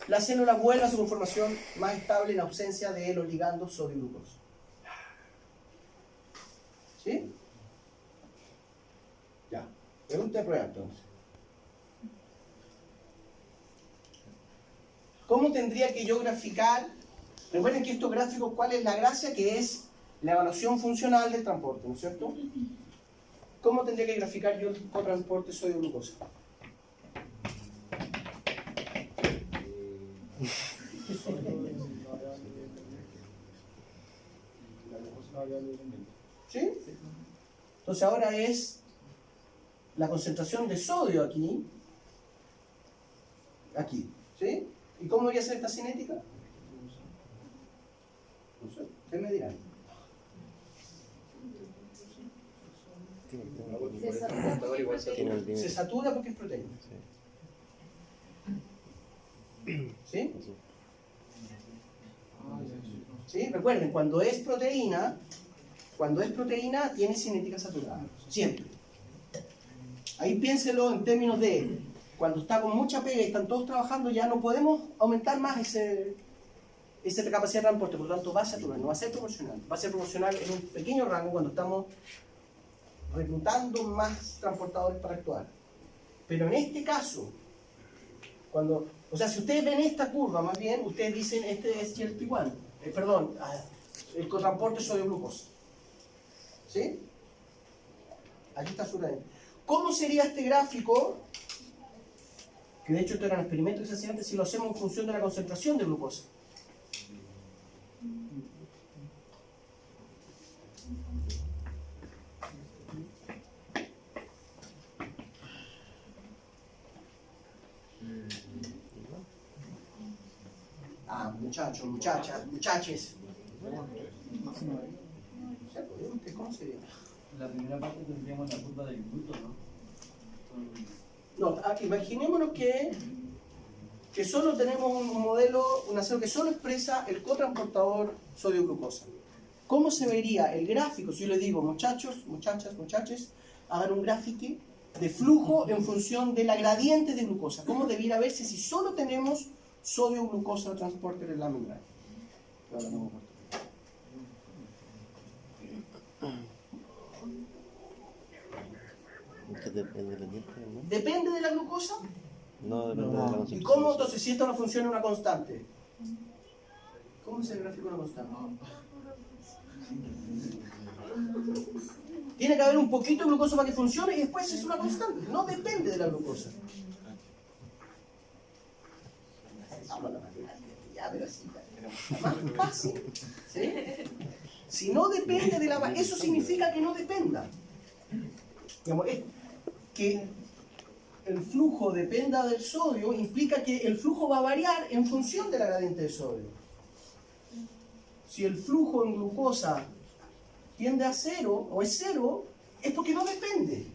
la célula vuelve a su conformación más estable en ausencia de los ligandos sodio-glucosa. ¿Sí? Ya. Pregunta de prueba entonces. ¿Cómo tendría que yo graficar? Recuerden que estos gráficos, ¿cuál es la gracia? Que es la evaluación funcional del transporte, ¿no es cierto? ¿Cómo tendría que graficar yo el cotransporte sodio-glucosa? ¿Sí? Entonces ahora es la concentración de sodio aquí, ¿sí? ¿Y cómo debería ser esta cinética? No sé, ustedes me dirán. Se satura porque es proteína. ¿Sí? ¿Sí? Recuerden, cuando es proteína tiene cinética saturada, siempre. Ahí piénselo en términos de cuando está con mucha pega y están todos trabajando, ya no podemos aumentar más esa capacidad de transporte, por lo tanto va a saturar, no va a ser proporcional. Va a ser proporcional en un pequeño rango cuando estamos reclutando más transportadores para actuar. Pero en este caso, si ustedes ven esta curva, más bien, ustedes dicen, este es GLP-1, el cotransporte sodio-glucosa. ¿Sí? Aquí está su rango. ¿Cómo sería este gráfico? Que de hecho esto era un experimento que se hacía antes, si lo hacemos en función de la concentración de glucosa. Muchachos, muchachas, muchaches. ¿Cómo sería? En la primera parte tendríamos la curva del gluten, ¿no? No, imaginémonos que solo tenemos un modelo, una célula que solo expresa el cotransportador sodio-glucosa. ¿Cómo se vería el gráfico? Si yo les digo, muchachos, muchachas, muchaches, hagan un gráfico de flujo en función de la gradiente de glucosa. ¿Cómo debiera verse si solo tenemos sodio-glucosa transporte en la membrana? ¿Depende de la glucosa? No, depende de la concentración. ¿Y cómo entonces, si esto no funciona, una constante? ¿Cómo es el gráfico de una constante? Tiene que haber un poquito de glucosa para que funcione y después es una constante. No depende de la glucosa. Ya, pero así, más fácil. ¿Sí? Si no depende de la... Eso significa que no dependa. Digamos, que el flujo dependa del sodio implica que el flujo va a variar en función de la gradiente de sodio. Si el flujo en glucosa tiende a cero o es cero, es porque no depende.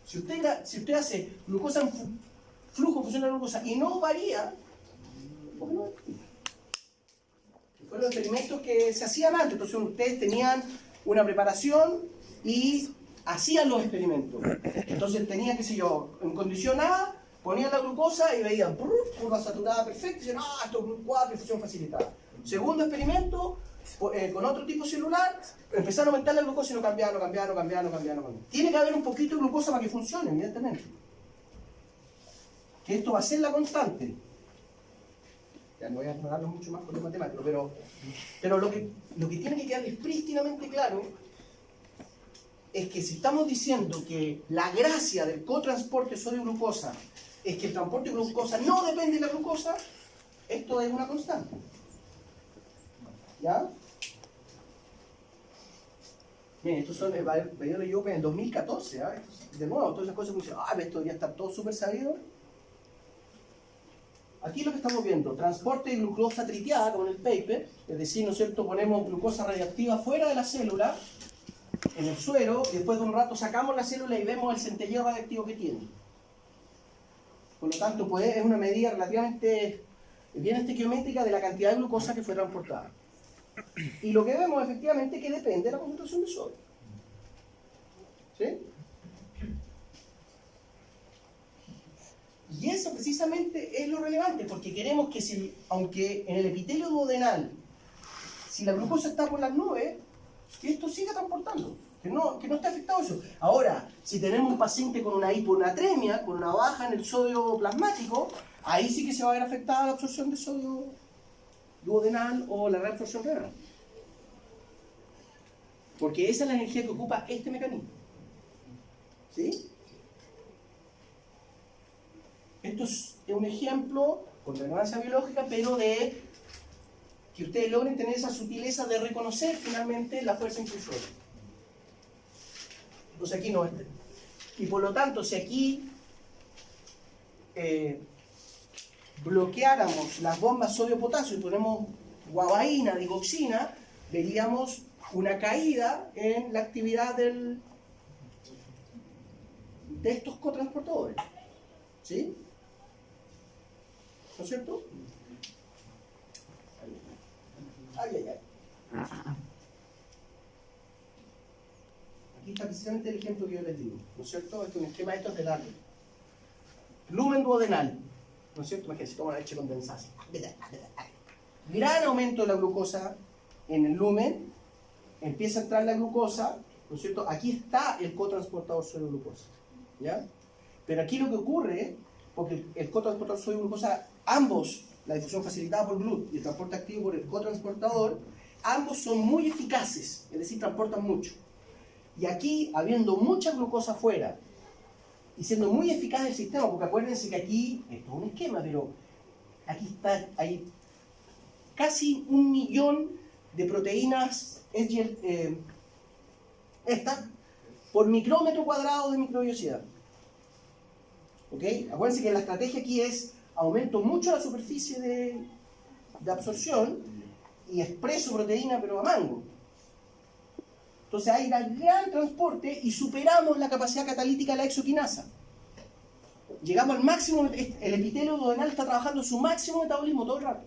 Si usted hace glucosa flujo en función de la glucosa y no varía, ¿por qué no depende? Fueron los experimentos que se hacían antes. Entonces ustedes tenían una preparación y hacían los experimentos. Entonces tenía, qué sé yo, en condición A, ponían la glucosa y veían curva saturada perfecta y decían, esto es un 4 y fusión facilitada. Segundo experimento, con otro tipo celular, empezaron a aumentar la glucosa y no cambiaron. Tiene que haber un poquito de glucosa para que funcione, evidentemente. Que esto va a ser la constante. Ya no voy a enredarlo mucho más con los matemáticos, pero lo que tiene que quedar prístinamente claro es que si estamos diciendo que la gracia del cotransporte sodio-glucosa es que el transporte de glucosa no depende de la glucosa, esto es una constante. ¿Ya? Miren, estos son el periodo de Iope en el 2014, ¿eh? De nuevo, todas esas cosas que dicen, esto ya está todo súper sabido. Aquí lo que estamos viendo, transporte de glucosa tritiada, como en el paper, es decir, ¿no es cierto?, ponemos glucosa radiactiva fuera de la célula, en el suero, y después de un rato sacamos la célula y vemos el centelleo radiactivo que tiene. Por lo tanto, pues, es una medida relativamente bien estequiométrica de la cantidad de glucosa que fue transportada. Y lo que vemos efectivamente es que depende de la concentración de sodio. ¿Sí? Y eso precisamente es lo relevante, porque queremos que si, aunque en el epitelio duodenal, si la glucosa está por las nubes, que esto siga transportando, que no esté afectado eso. Ahora, si tenemos un paciente con una hiponatremia, con una baja en el sodio plasmático, ahí sí que se va a ver afectada la absorción de sodio duodenal o la reabsorción renal. Porque esa es la energía que ocupa este mecanismo. ¿Sí? Esto es un ejemplo con relevancia biológica, pero de que ustedes logren tener esa sutileza de reconocer finalmente la fuerza impulsora. Entonces aquí no. Y por lo tanto, si aquí bloqueáramos las bombas sodio-potasio y ponemos guabaína, digoxina, veríamos una caída en la actividad de estos cotransportadores. ¿Sí? ¿No es cierto? Ay, ay, ay. Aquí está precisamente el ejemplo que yo les digo, ¿no es cierto? Este es un esquema de estos del árbol. Lumen duodenal, ¿no es cierto? Imagínense, toma la leche condensada. Gran aumento de la glucosa en el lumen, empieza a entrar la glucosa, ¿no es cierto? Aquí está el cotransportador sodio-glucosa, ¿ya? Pero aquí lo que ocurre, porque el cotransportador sodio-glucosa, ambos, la difusión facilitada por GLUT y el transporte activo por el cotransportador, ambos son muy eficaces, es decir, transportan mucho. Y aquí, habiendo mucha glucosa afuera, y siendo muy eficaz el sistema, porque acuérdense que aquí, esto es un esquema, pero aquí hay casi 1 millón de proteínas por micrómetro cuadrado de microvellosidad. ¿Ok? Acuérdense que la estrategia aquí es aumento mucho la superficie de absorción y expreso proteína pero a mango. Entonces hay un gran transporte y superamos la capacidad catalítica de la exoquinasa. Llegamos al máximo, el epitelio duodenal está trabajando su máximo metabolismo todo el rato.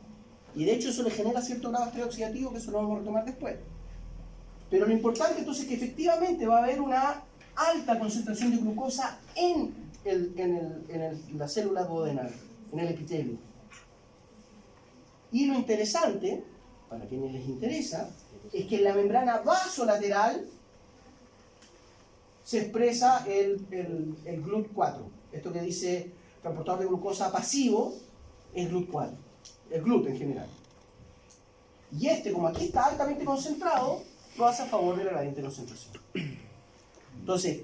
Y de hecho eso le genera cierto grado de estrés oxidativo, que eso lo vamos a retomar después. Pero lo importante entonces es que efectivamente va a haber una alta concentración de glucosa en la célula duodenal, en el epitelio. Y lo interesante, para quienes les interesa, es que en la membrana vasolateral se expresa el GLUT4. Esto que dice transportador de glucosa pasivo es GLUT4. El GLUT en general. Y como aquí está altamente concentrado, lo hace a favor de la gradiente de concentración. Entonces,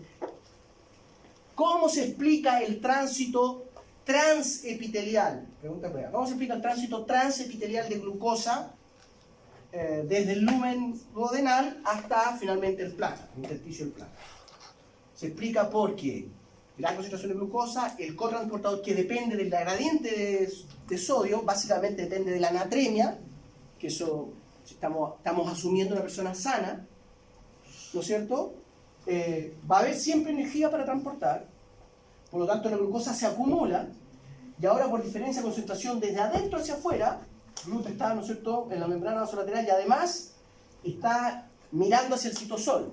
¿cómo se explica el tránsito transepitelial? Pregunta prueba. ¿Cómo se explica el tránsito transepitelial de glucosa desde el lumen duodenal hasta finalmente el plasma, el intersticio del plasma? Se explica porque la concentración de glucosa, el cotransportador que depende de la gradiente de sodio, básicamente depende de la anatremia, que eso estamos asumiendo una persona sana, ¿no es cierto? Va a haber siempre energía para transportar, por lo tanto la glucosa se acumula, y ahora por diferencia de concentración desde adentro hacia afuera, el GLUT está, ¿no es cierto?, en la membrana vasolateral y además está mirando hacia el citosol.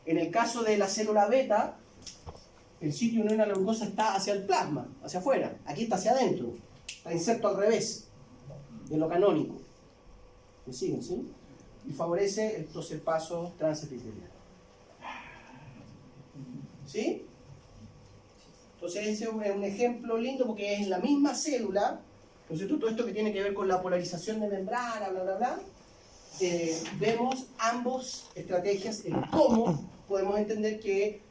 En el caso de la célula beta, el sitio donde la glucosa está hacia el plasma, hacia afuera. Aquí está hacia adentro. Está inserto al revés de lo canónico. ¿Me siguen, sí? Y favorece entonces el paso transepitelial. ¿Sí? Entonces ese es un ejemplo lindo porque es en la misma célula. Entonces todo esto que tiene que ver con la polarización de membrana, bla, bla, bla, vemos ambas estrategias en cómo podemos entender que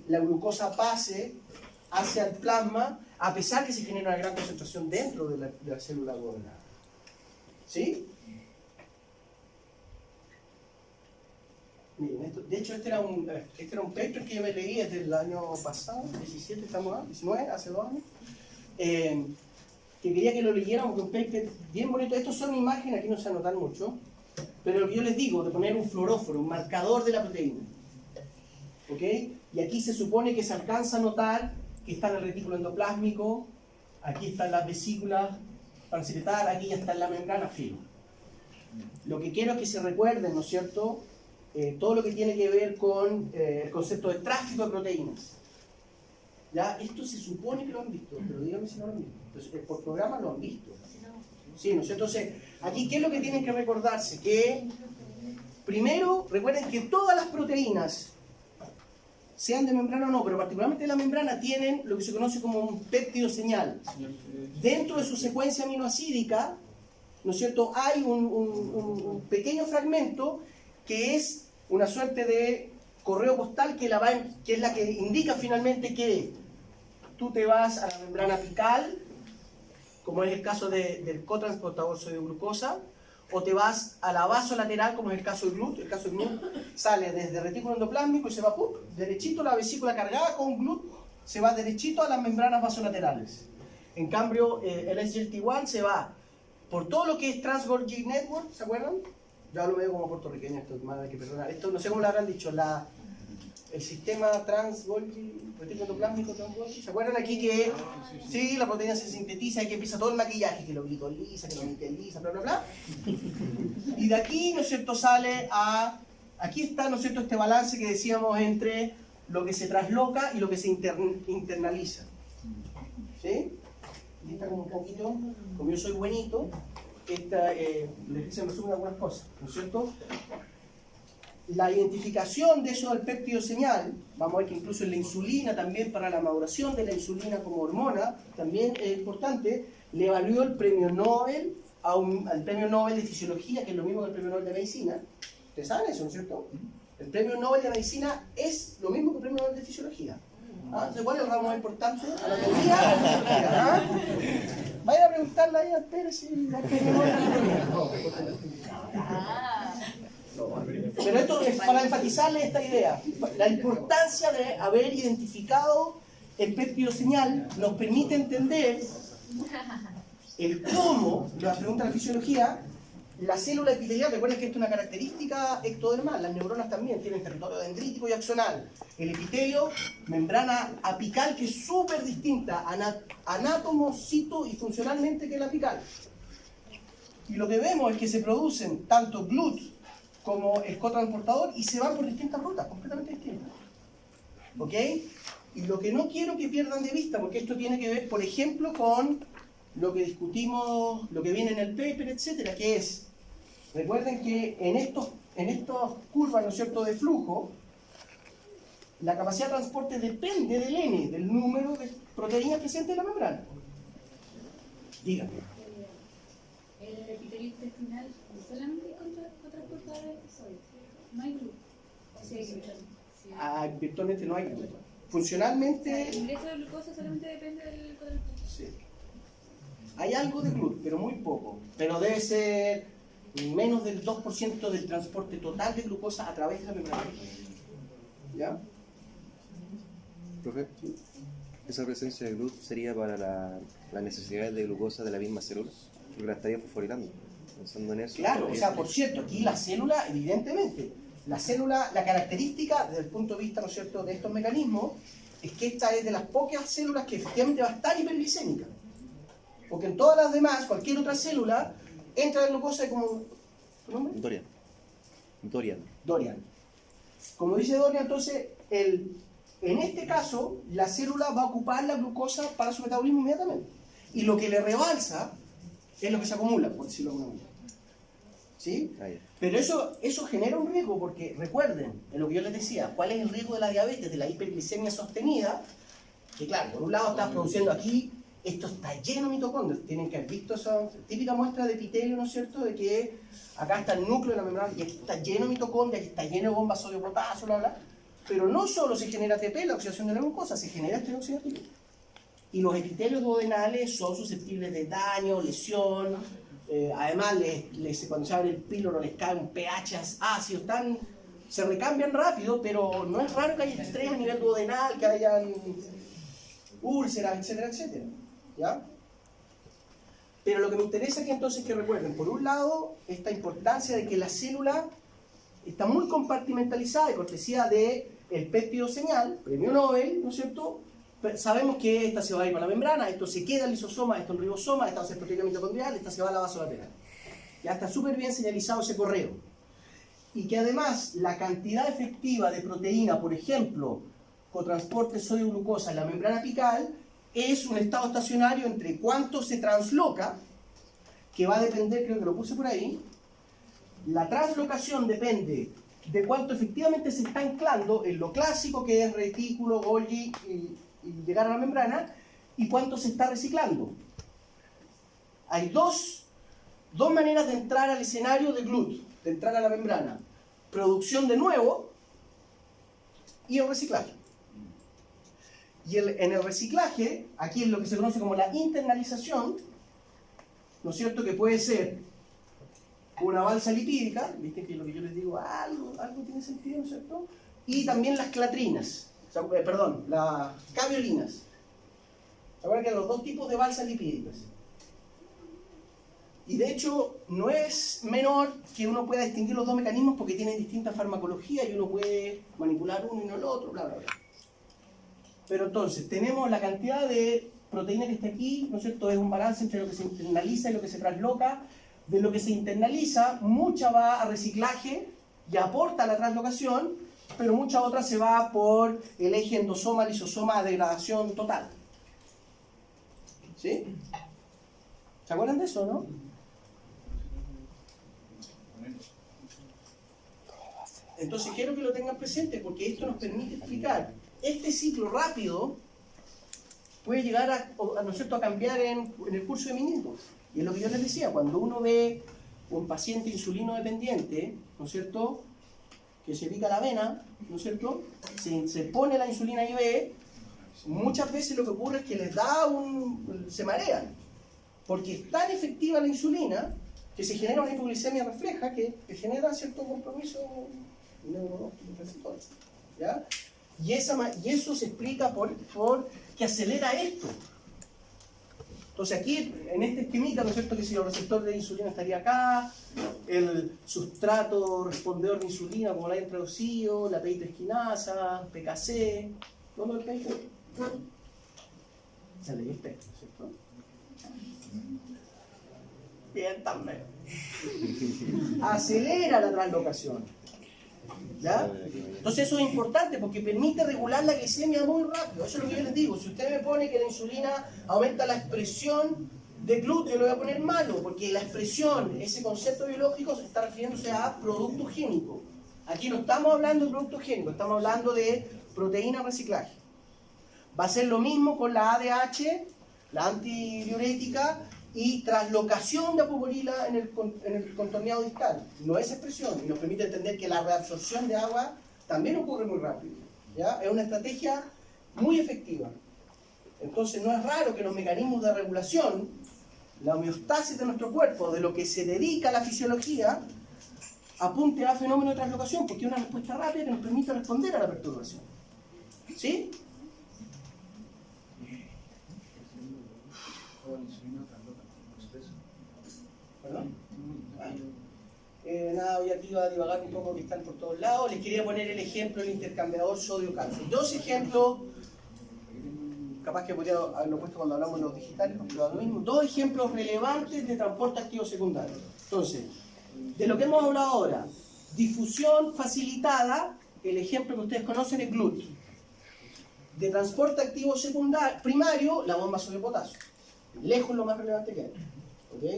la glucosa pase hacia el plasma a pesar que se genera una gran concentración dentro de la célula duodenal. ¿Sí? Miren, de hecho este era un paper que yo me leí desde el año pasado, 17 estamos a 19, hace 2 años, que quería que lo leyéramos, porque un paper bien bonito. Estos son imágenes, aquí no se anotan mucho, pero lo que yo les digo, de poner un fluoróforo, un marcador de la proteína. ¿Ok? Y aquí se supone que se alcanza a notar que está en el retículo endoplásmico, aquí están las vesículas para secretar, aquí ya está en la membrana filo. lo que quiero es que se recuerden, ¿no es cierto?, todo lo que tiene que ver con el concepto de tráfico de proteínas. ¿Ya? Esto se supone que lo han visto, pero díganme si no lo han visto. Entonces, por programa lo han visto. Sí, ¿no es cierto? Entonces, aquí, ¿qué es lo que tienen que recordarse? Que, primero, recuerden que todas las proteínas, sean de membrana o no, pero particularmente la membrana, tienen lo que se conoce como un péptido señal. Dentro de su secuencia aminoacídica, ¿no es cierto?, hay un pequeño fragmento que es una suerte de correo postal que es la que indica finalmente que tú te vas a la membrana apical, como es el caso del cotransportador sodio-glucosa, o te vas a la vasolateral, como es el caso del GLUT. El caso del GLUT sale desde el retículo endoplásmico y se va derechito, la vesícula cargada con GLUT, se va derechito a las membranas vasolaterales. En cambio, el SGLT1 se va por todo lo que es Trans-Golgi Network, ¿se acuerdan? Yo hablo medio como puertorriqueño, esto hay que perdonar. Esto no sé cómo lo habrán dicho, el sistema Trans-Golgi, retículo endoplásmico Trans-Golgi. ¿Se acuerdan aquí que sí, la proteína se sintetiza y que empieza todo el maquillaje, que lo glicoliza, que lo miteliza, bla, bla, bla? Y de aquí, ¿no es cierto?, sale a... Aquí está, ¿no es cierto?, este balance que decíamos entre lo que se trasloca y lo que se internaliza. ¿Sí? Y está como un poquito, como yo soy buenito, les hice en resumen algunas cosas, ¿no es cierto? La identificación de eso del péptido señal, vamos a ver que incluso en la insulina también, para la maduración de la insulina como hormona, también es importante, le valió el premio Nobel al premio Nobel de Fisiología, que es lo mismo que el premio Nobel de Medicina. ¿Ustedes saben eso, no es cierto? El premio Nobel de Medicina es lo mismo que el premio Nobel de Fisiología. Entonces, ¿cuál es el ramo más importante? ¿Anatomía o fisiología? ¿Ah? Vayan a preguntarle ahí al Pérez si la premio Nobel de Pero esto es para enfatizarle esta idea. La importancia de haber identificado el péptido señal nos permite entender el cómo, la pregunta de la fisiología, la célula epitelial, recuerden que esto es una característica ectodermal, las neuronas también tienen territorio dendrítico y axonal. El epitelio, membrana apical, que es súper distinta, anátomo, cito y funcionalmente que la apical. Y lo que vemos es que se producen tanto GLUT como el cotransportador y se van por distintas rutas, completamente distintas. ¿Ok? Y lo que no quiero que pierdan de vista, porque esto tiene que ver, por ejemplo, con lo que discutimos, lo que viene en el paper, etcétera, que es, recuerden que en estos curvas, ¿no es cierto?, de flujo, la capacidad de transporte depende del N, del número de proteínas presentes en la membrana. Díganme. El epitelio intestinal solamente con transportadores de sodio, no hay GLUT. Virtualmente no hay GLUT. Funcionalmente... El ingreso de glucosa solamente depende del cotransportador. Sí. Hay algo de GLUT, pero muy poco. Pero debe ser menos del 2% del transporte total de glucosa a través de la membrana. ¿Ya? Profe, ¿esa presencia de GLUT sería para las necesidades de glucosa de la misma célula? Porque la estaría fosforilando. Pensando en eso. Claro, o sea, por cierto, aquí la célula, evidentemente, la característica desde el punto de vista, ¿no es cierto?, de estos mecanismos, es que esta es de las pocas células que efectivamente va a estar hiperglicémica. Porque en todas las demás, cualquier otra célula, entra la glucosa como... ¿Tu nombre? Dorian. Como dice Dorian, entonces, en este caso, la célula va a ocupar la glucosa para su metabolismo inmediatamente. Y lo que le rebalsa es lo que se acumula, por decirlo de alguna manera. ¿Sí? Pero eso genera un riesgo, porque recuerden, en lo que yo les decía, ¿cuál es el riesgo de la diabetes, de la hiperglicemia sostenida? Que claro, por un lado estás produciendo aquí, esto está lleno de mitocondrias, tienen que haber visto, son típica muestra de epitelio, ¿no es cierto?, de que acá está el núcleo de la membrana, y aquí está lleno de mitocondrias, aquí está lleno de bombas sodio-potasio, bla, bla. Pero no solo se genera ATP, la oxidación de la glucosa, se genera esteroxina ATP. Y los epitelios duodenales son susceptibles de daño, lesión, además cuando se abre el píloro les cae un pH ácido, se recambian rápido, pero no es raro que haya estrés a nivel duodenal, que hayan úlceras, etcétera, etcétera. ¿Ya? Pero lo que me interesa aquí entonces es que recuerden, por un lado, esta importancia de que la célula está muy compartimentalizada, de cortesía del péptido señal, premio Nobel, ¿no es cierto? Sabemos que esta se va a ir para la membrana, esto se queda en el lisosoma, esto en el ribosoma, esta va a ser proteína mitocondrial, esta se va a la vasolateral. Ya está súper bien señalizado ese correo. Y que además la cantidad efectiva de proteína, por ejemplo, cotransporte sodio-glucosa en la membrana apical, es un estado estacionario entre cuánto se transloca, que va a depender, creo que lo puse por ahí. La translocación depende de cuánto efectivamente se está anclando en lo clásico, que es retículo, Golgi y llegar a la membrana, y cuánto se está reciclando. Hay dos maneras de entrar al escenario de GLUT, de entrar a la membrana: producción de nuevo y el reciclaje. Y en el reciclaje, aquí es lo que se conoce como la internalización, ¿no es cierto?, que puede ser una balsa lipídica, viste que lo que yo les digo, algo tiene sentido, ¿no es cierto?, y también las clatrinas, las caveolinas. ¿Se acuerdan que hay los dos tipos de balsas lipídicas? Y de hecho, no es menor que uno pueda distinguir los dos mecanismos porque tienen distinta farmacología y uno puede manipular uno y no el otro, bla, bla, bla. Pero entonces, tenemos la cantidad de proteína que está aquí, ¿no es cierto? Es un balance entre lo que se internaliza y lo que se transloca. De lo que se internaliza, mucha va a reciclaje y aporta a la translocación, pero mucha otra se va por el eje endosoma-lisosoma a degradación total. ¿Sí? ¿Se acuerdan de eso, no? Entonces quiero que lo tengan presente porque esto nos permite explicar. Este ciclo rápido puede llegar ¿no es cierto?, a cambiar en el curso de minutos. Y es lo que yo les decía, cuando uno ve un paciente insulino dependiente, ¿no es cierto?, que se pica la vena, ¿no es cierto?, se pone la insulina IV, muchas veces lo que ocurre es que les da se marean, porque es tan efectiva la insulina que se genera una hipoglicemia refleja que genera cierto compromiso neurológico, ¿ya? Y eso se explica por que acelera esto. Entonces aquí, en este esquemita, ¿no es cierto?, que si el receptor de insulina estaría acá, el sustrato respondedor de insulina, como lo hayan traducido, la peitroesquinasa, PKC, ¿dónde el PKC? Se leíste, ¿no es cierto? Bien, también. Acelera la translocación. ¿Ya? Entonces eso es importante porque permite regular la glicemia muy rápido. Eso es lo que yo les digo. Si usted me pone que la insulina aumenta la expresión de GLUT, yo lo voy a poner malo, porque la expresión, ese concepto biológico, se está refiriéndose a producto génico. Aquí no estamos hablando de producto génico, estamos hablando de proteína reciclaje. Va a ser lo mismo con la ADH, la antidiurética, y translocación de apoborila en el contorneado distal. No es expresión, y nos permite entender que la reabsorción de agua también ocurre muy rápido. ¿Ya? Es una estrategia muy efectiva. Entonces no es raro que los mecanismos de regulación, la homeostasis de nuestro cuerpo, de lo que se dedica a la fisiología, apunte a fenómeno de translocación, porque es una respuesta rápida que nos permite responder a la perturbación. ¿Sí? ¿Perdón? Nada, hoy aquí iba a divagar un poco que están por todos lados. Les quería poner el ejemplo del intercambiador sodio-calcio. Dos ejemplos, capaz que podría haberlo puesto cuando hablamos de los digitales, pero lo mismo. Dos ejemplos relevantes de transporte activo secundario. Entonces, de lo que hemos hablado ahora, difusión facilitada, el ejemplo que ustedes conocen es GLUT. De transporte activo secundario, primario, la bomba sodio-potasio. Lejos lo más relevante que hay. ¿Okay?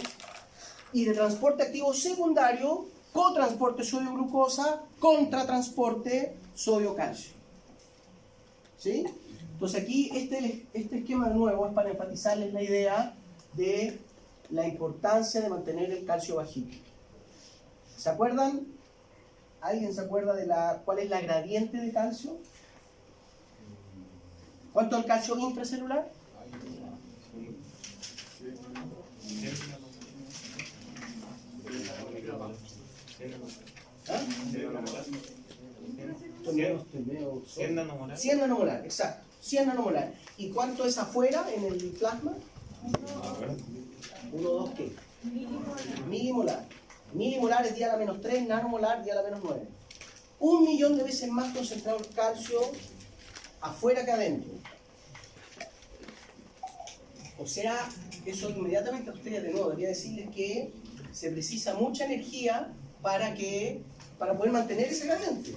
Y de transporte activo secundario, cotransporte sodio-glucosa, contratransporte sodio-calcio. ¿Sí? Entonces aquí este esquema de nuevo es para enfatizarles la idea de la importancia de mantener el calcio bajito. ¿Se acuerdan? ¿Alguien se acuerda de cuál es la gradiente de calcio? ¿Cuánto es el calcio intracelular? ¿Ah? 100 nanomolar, exacto. 100 nanomolar. ¿Y cuánto es afuera en el plasma? 1, 2, ¿qué? Milimolar. Milimolar es día a la menos 3, nanomolar día a la menos 9. 1 millón de veces más concentrado el calcio afuera que adentro. O sea, eso inmediatamente a ustedes de nuevo debería decirles que se precisa mucha energía para poder mantener ese gradiente.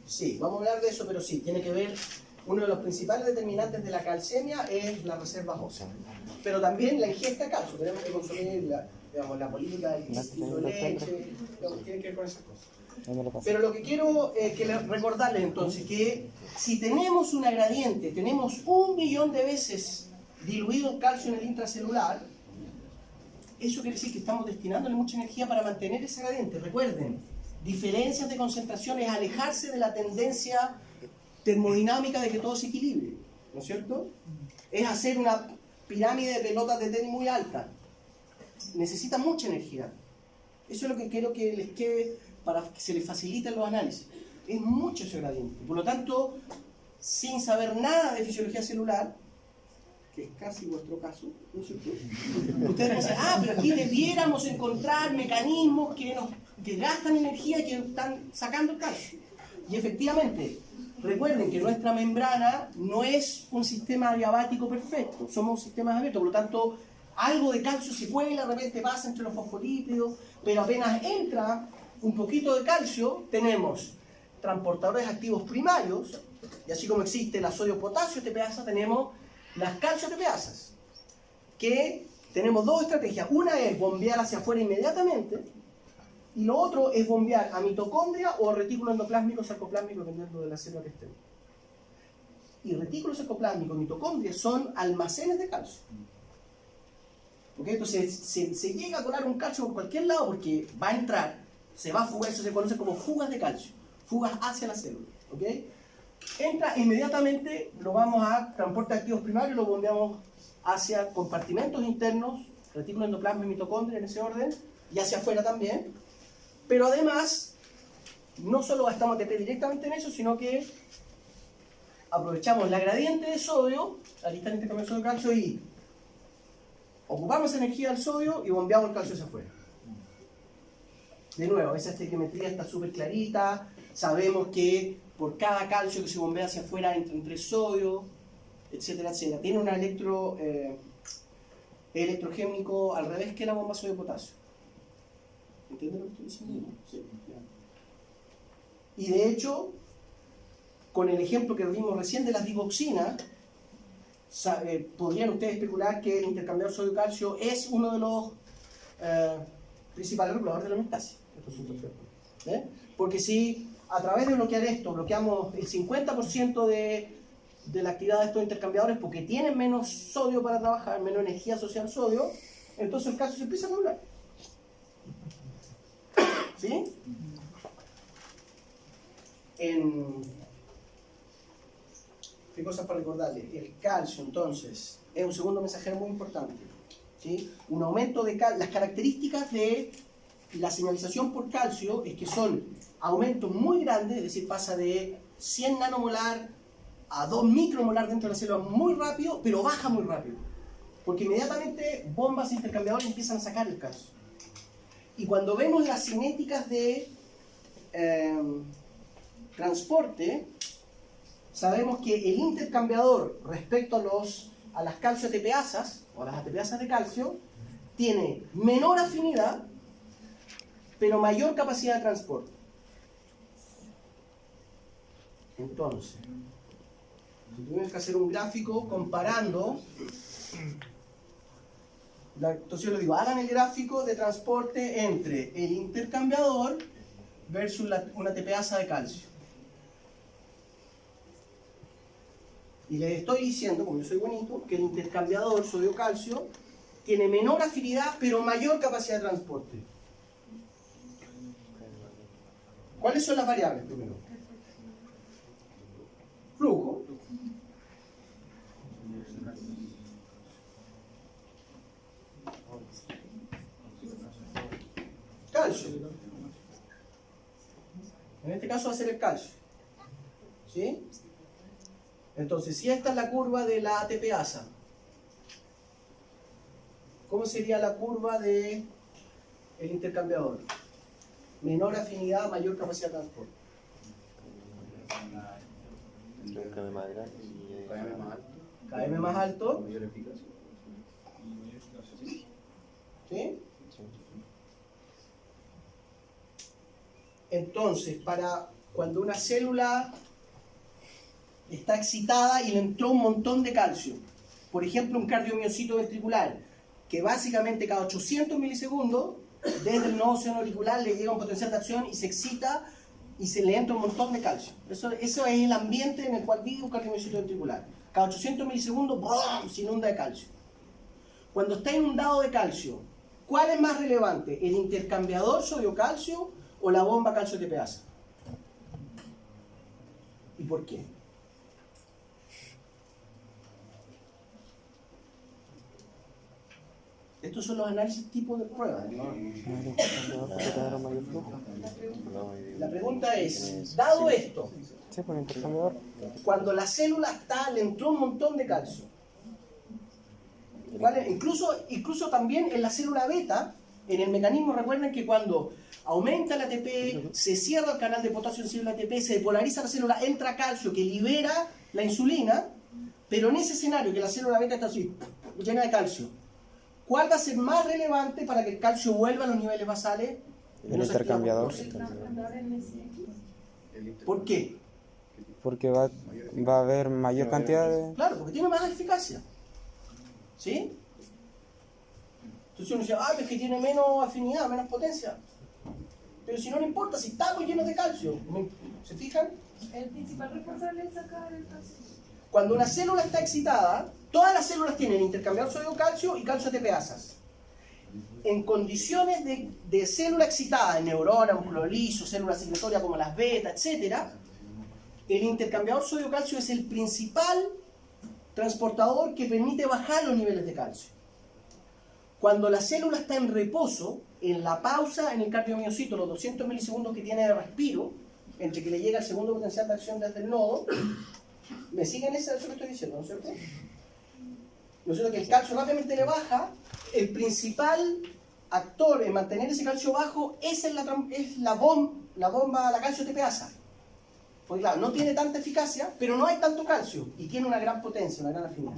Sí, vamos a hablar de eso, pero sí, tiene que ver, uno de los principales determinantes de la calcemia es la reserva ósea. Pero también la ingesta de calcio, tenemos que consumir la política del litro de leche, tiene que ver con esas cosas. Pero lo que quiero recordarles entonces, que si tenemos una gradiente, tenemos 1 millón de veces diluido el calcio en el intracelular, eso quiere decir que estamos destinándole mucha energía para mantener ese gradiente. Recuerden, diferencias de concentración es alejarse de la tendencia termodinámica de que todo se equilibre, ¿no es cierto? Es hacer una pirámide de pelotas de tenis muy alta. Necesita mucha energía. Eso es lo que quiero que les quede para que se les faciliten los análisis. Es mucho ese gradiente. Por lo tanto, sin saber nada de fisiología celular, que es casi vuestro caso, ¿no es cierto? Ustedes dicen, pero aquí debiéramos encontrar mecanismos que gastan energía y que están sacando el calcio. Y efectivamente, recuerden que nuestra membrana no es un sistema adiabático perfecto, somos sistemas abiertos, por lo tanto, algo de calcio se cuela, de repente pasa entre los fosfolípidos, pero apenas entra un poquito de calcio, tenemos transportadores activos primarios, y así como existe la sodio-potasio TPasa, tenemos las calcio-TPasas, que tenemos dos estrategias. Una es bombear hacia afuera inmediatamente, y lo otro es bombear a mitocondria o retículo endoplásmico sarcoplásmico, dependiendo de la célula que estén. Y retículo sarcoplásmico y mitocondria son almacenes de calcio. ¿Okay? Entonces se llega a colar un calcio por cualquier lado porque va a entrar, se va a fugar, eso se conoce como fugas de calcio, fugas hacia la célula. ¿Okay? Entra inmediatamente, lo vamos a transporte de activos primarios y lo bombeamos hacia compartimentos internos, retículo endoplasma y mitocondria en ese orden, y hacia afuera también. Pero además, no solo gastamos ATP directamente en eso, sino que aprovechamos la gradiente de sodio, la lista de intercambio de sodio-calcio, y ocupamos energía del sodio y bombeamos el calcio hacia afuera. De nuevo, esa estequiometría está súper clarita, sabemos que por cada calcio que se bombea hacia afuera entra entre sodio, etcétera, etcétera. Tiene un electrogénico al revés que la bomba sodio-potasio. ¿Entienden lo que estoy diciendo? Sí. Y de hecho, con el ejemplo que vimos recién de las digoxinas, podrían ustedes especular que el intercambiador sodio-calcio es uno de los principales reguladores de la homeostasis. Porque si a través de bloquear esto, bloqueamos el 50% de la actividad de estos intercambiadores porque tienen menos sodio para trabajar, menos energía asociada al sodio, entonces el calcio se empieza a regular. ¿Sí? ¿Qué cosas para recordarles? El calcio, entonces, es un segundo mensajero muy importante. ¿Sí? Un aumento de las características de la señalización por calcio es que son aumentos muy grandes, es decir, pasa de 100 nanomolar a 2 micromolar dentro de la célula muy rápido, pero baja muy rápido. Porque inmediatamente bombas intercambiadores empiezan a sacar el calcio. Y cuando vemos las cinéticas de transporte, sabemos que el intercambiador respecto a las calcio-ATPasas, o a las ATPasas de calcio, tiene menor afinidad, pero mayor capacidad de transporte. Entonces, si tuvimos que hacer un gráfico comparando, entonces yo les digo, hagan el gráfico de transporte entre el intercambiador versus una ATPasa de calcio. Y les estoy diciendo, como yo soy bonito, que el intercambiador sodio-calcio tiene menor afinidad, pero mayor capacidad de transporte. ¿Cuáles son las variables primero? Flujo. Calcio. En este caso va a ser el calcio. ¿Sí? Entonces, si esta es la curva de la ATPasa, ¿cómo sería la curva del intercambiador? Menor afinidad, mayor capacidad de transporte. Un cambio más grande y Cambio más alto. KM más alto, Mayor eficacia. ¿sí? Entonces, para cuando una célula está excitada y le entró un montón de calcio, por ejemplo un cardiomiocito ventricular, que básicamente cada 800 milisegundos, desde el nodo seno-auricular le llega un potencial de acción y se excita y se le entra un montón de calcio. Eso es el ambiente en el cual vive un cardiomiocito ventricular. Cada 800 milisegundos ¡brum!, se inunda de calcio. Cuando está inundado de calcio, ¿cuál es más relevante? ¿El intercambiador sodio-calcio o la bomba calcio-TPasa? ¿Y por qué? Estos son los análisis tipo de pruebas, ¿no? La pregunta es, dado esto, cuando la célula le entró un montón de calcio, incluso también en la célula beta, en el mecanismo, recuerden que cuando aumenta la ATP, se cierra el canal de potasio en célula ATP, se depolariza la célula, entra calcio que libera la insulina, pero en ese escenario que la célula beta está así, llena de calcio, ¿cuál va a ser más relevante para que el calcio vuelva a los niveles basales? El intercambiador. ¿Por qué? Porque va a haber mayor cantidad de... Claro, porque tiene más eficacia. ¿Sí? Entonces uno dice, es que tiene menos afinidad, menos potencia. Pero si no le importa, si estamos llenos de calcio. ¿Se fijan? El principal responsable es sacar el calcio. Cuando una célula está excitada, todas las células tienen intercambiador sodio-calcio y calcio-ATPasas. En condiciones de célula excitada, en neurona, músculo liso, célula secretoria como las beta, etc., el intercambiador sodio-calcio es el principal transportador que permite bajar los niveles de calcio. Cuando la célula está en reposo, en la pausa en el cardiomiocito, los 200 milisegundos que tiene de respiro, entre que le llega el segundo potencial de acción desde el nodo, ¿me siguen eso que estoy diciendo, no es cierto? ¿No es cierto? Que el calcio rápidamente le baja, el principal actor en mantener ese calcio bajo es la bomba, la calcio-TPasa. Porque claro, no tiene tanta eficacia, pero no hay tanto calcio y tiene una gran potencia, una gran afinidad.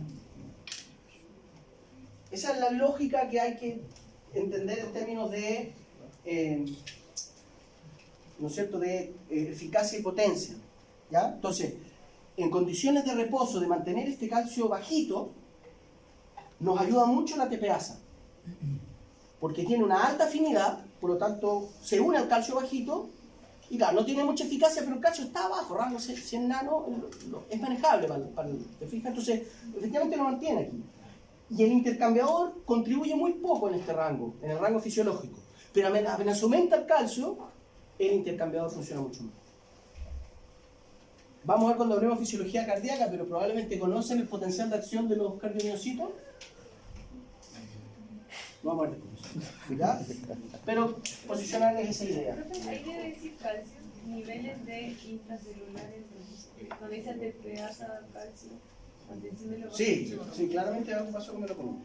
Esa es la lógica que hay que entender en términos de, ¿no es cierto?, de eficacia y potencia. ¿Ya? Entonces, en condiciones de reposo, de mantener este calcio bajito, nos ayuda mucho la TPasa. Porque tiene una alta afinidad, por lo tanto, se une al calcio bajito, y claro, no tiene mucha eficacia, pero el calcio está abajo, rango 100 nano, es manejable ¿te fijas? Entonces, efectivamente lo mantiene aquí. Y el intercambiador contribuye muy poco en este rango, en el rango fisiológico. Pero apenas aumenta el calcio, el intercambiador funciona mucho más. Vamos a ver cuando hablemos de fisiología cardíaca, pero probablemente conocen el potencial de acción de los cardiomiocitos. Vamos a ver después. ¿Ya? Pero posicionarles esa idea. Ahí debe decir calcio, niveles de intracelulares, cuando dice TPasa, calcio, mantención de los Sí, claramente algo pasó que me lo pongo.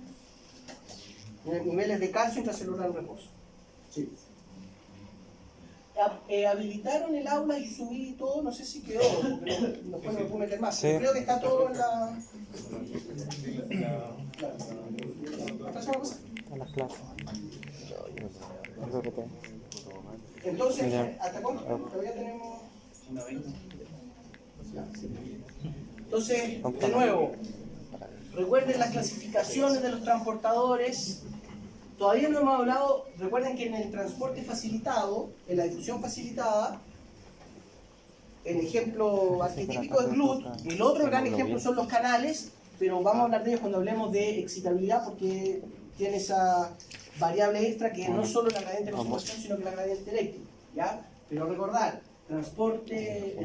Niveles de calcio intracelular en reposo. Sí. Habilitaron el aula y subí todo, no sé si quedó, pero después me puedo meter más. Sí. Creo que está todo en la... En las clases. Creo que te... Entonces, Mira. ¿hasta cuánto? Todavía tenemos... Una 20. Entonces, de nuevo, recuerden las clasificaciones de los transportadores. Todavía no hemos hablado, recuerden que en el transporte facilitado, en la difusión facilitada, el ejemplo arquetípico es GLUT, el otro gran ejemplo son los canales, pero vamos a hablar de ellos cuando hablemos de excitabilidad porque tiene esa variable extra que no solo la gradiente de consumación, sino que la gradiente eléctrica, ¿ya? Pero recordar, el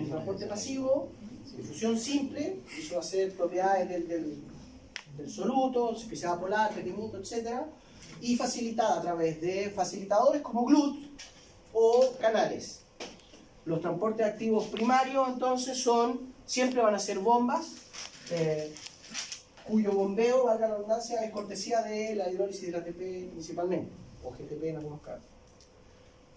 transporte pasivo, difusión simple, eso va a ser propiedades del soluto, especialidad polar, pequeñito, etc. Y facilitada a través de facilitadores como GLUT o canales. Los transportes activos primarios entonces siempre van a ser bombas, cuyo bombeo, valga la redundancia, es cortesía de la hidrólisis del ATP principalmente, o GTP en algunos casos.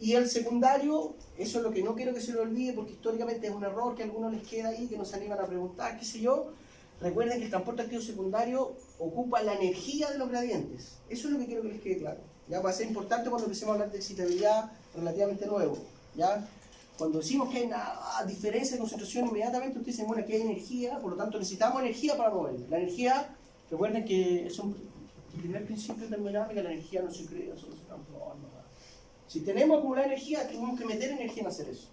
Y el secundario, eso es lo que no quiero que se lo olvide porque históricamente es un error que a algunos les queda ahí, que nos animan a preguntar, qué sé yo. recuerden que el transporte activo secundario ocupa la energía de los gradientes. Eso es lo que quiero que les quede claro. ¿Ya? Va a ser importante cuando empecemos a hablar de excitabilidad relativamente nuevo. ¿Ya? Cuando decimos que hay una diferencia de concentración, inmediatamente ustedes dicen, bueno, aquí hay energía, por lo tanto necesitamos energía para mover. La energía, recuerden que es el primer principio de termodinámica, la energía no se crea, solo se transforma. Si tenemos acumulada energía, tenemos que meter energía en hacer eso.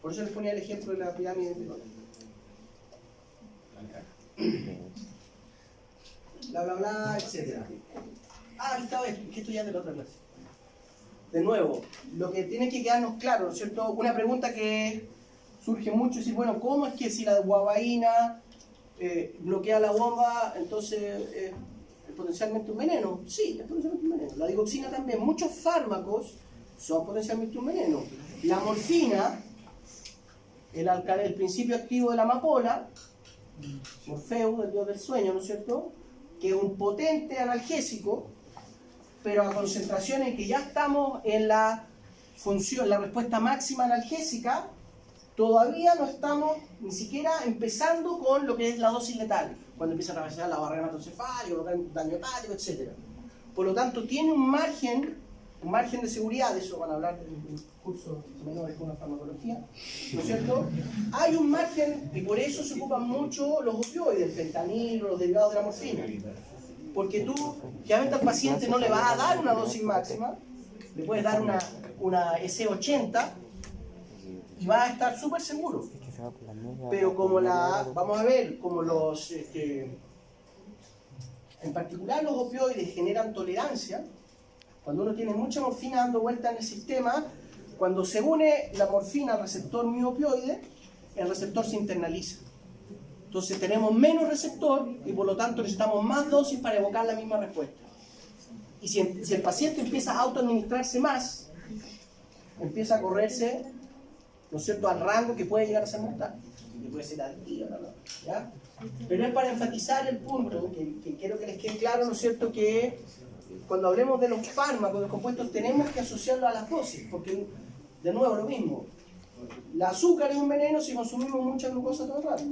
Por eso les ponía el ejemplo de la pirámide de bla bla bla, etc. Esta vez, que esto ya es de la otra clase. De nuevo, lo que tiene que quedarnos claro, ¿no es cierto? Una pregunta que surge mucho es decir, bueno, ¿cómo es que si la guabaína bloquea la bomba, entonces es potencialmente un veneno? Sí, es potencialmente un veneno. La digoxina también. Muchos fármacos son potencialmente un veneno. La morfina, el principio activo de la amapola, Morfeo, el dios del sueño, ¿no es cierto? Que es un potente analgésico, pero a concentraciones en que ya estamos en la función, la respuesta máxima analgésica, todavía no estamos ni siquiera empezando con lo que es la dosis letal, cuando empieza a atravesar la barrera hematocefálica, daño hepático, etc. Por lo tanto, tiene un margen de seguridad, de eso van a hablar en cursos menores con la farmacología, ¿no es cierto? Hay un margen, y por eso se ocupan mucho los opioides, el fentanilo, los derivados de la morfina. Porque tú, generalmente al paciente no le vas a dar una dosis máxima, le puedes dar una S80 y va a estar súper seguro. Pero como vamos a ver, como en particular los opioides generan tolerancia, cuando uno tiene mucha morfina dando vuelta en el sistema, cuando se une la morfina al receptor mu-opioide, el receptor se internaliza. Entonces tenemos menos receptor y por lo tanto necesitamos más dosis para evocar la misma respuesta. Y si el paciente empieza a autoadministrarse más, empieza a correrse, ¿no es cierto?, al rango que puede llegar a ser mortal, que puede ser adictivo, ¿ya? Pero es para enfatizar el punto, que quiero que les quede claro, ¿no es cierto?, que cuando hablemos de los fármacos, de los compuestos, tenemos que asociarlo a las dosis, porque, de nuevo, lo mismo. El azúcar es un veneno si consumimos mucha glucosa todo el rato.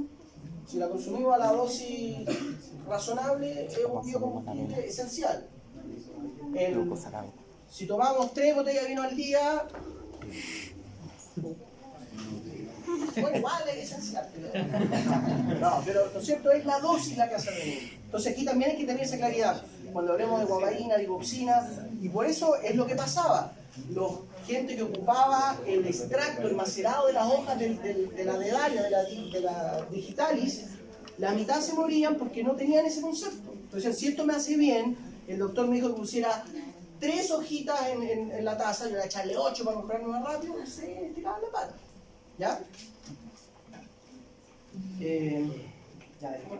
Si la consumimos a la dosis razonable, es un biocombustible esencial. Si tomamos 3 botellas de vino al día, bueno, igual es esencial. No, pero ¿no es cierto? Es la dosis la que hace veneno. Entonces aquí también hay que tener esa claridad. Cuando hablemos de guabaína, digoxina, y por eso es lo que pasaba. Gente que ocupaba el extracto, el macerado de las hojas de la dedaria, de la digitalis, la mitad se morían porque no tenían ese concepto. Entonces, si esto me hace bien, el doctor me dijo que pusiera 3 hojitas en la taza, yo voy a echarle 8 para mejorarme más rápido, no sé, te cagan la pata. ¿Ya? Ya, dejemos.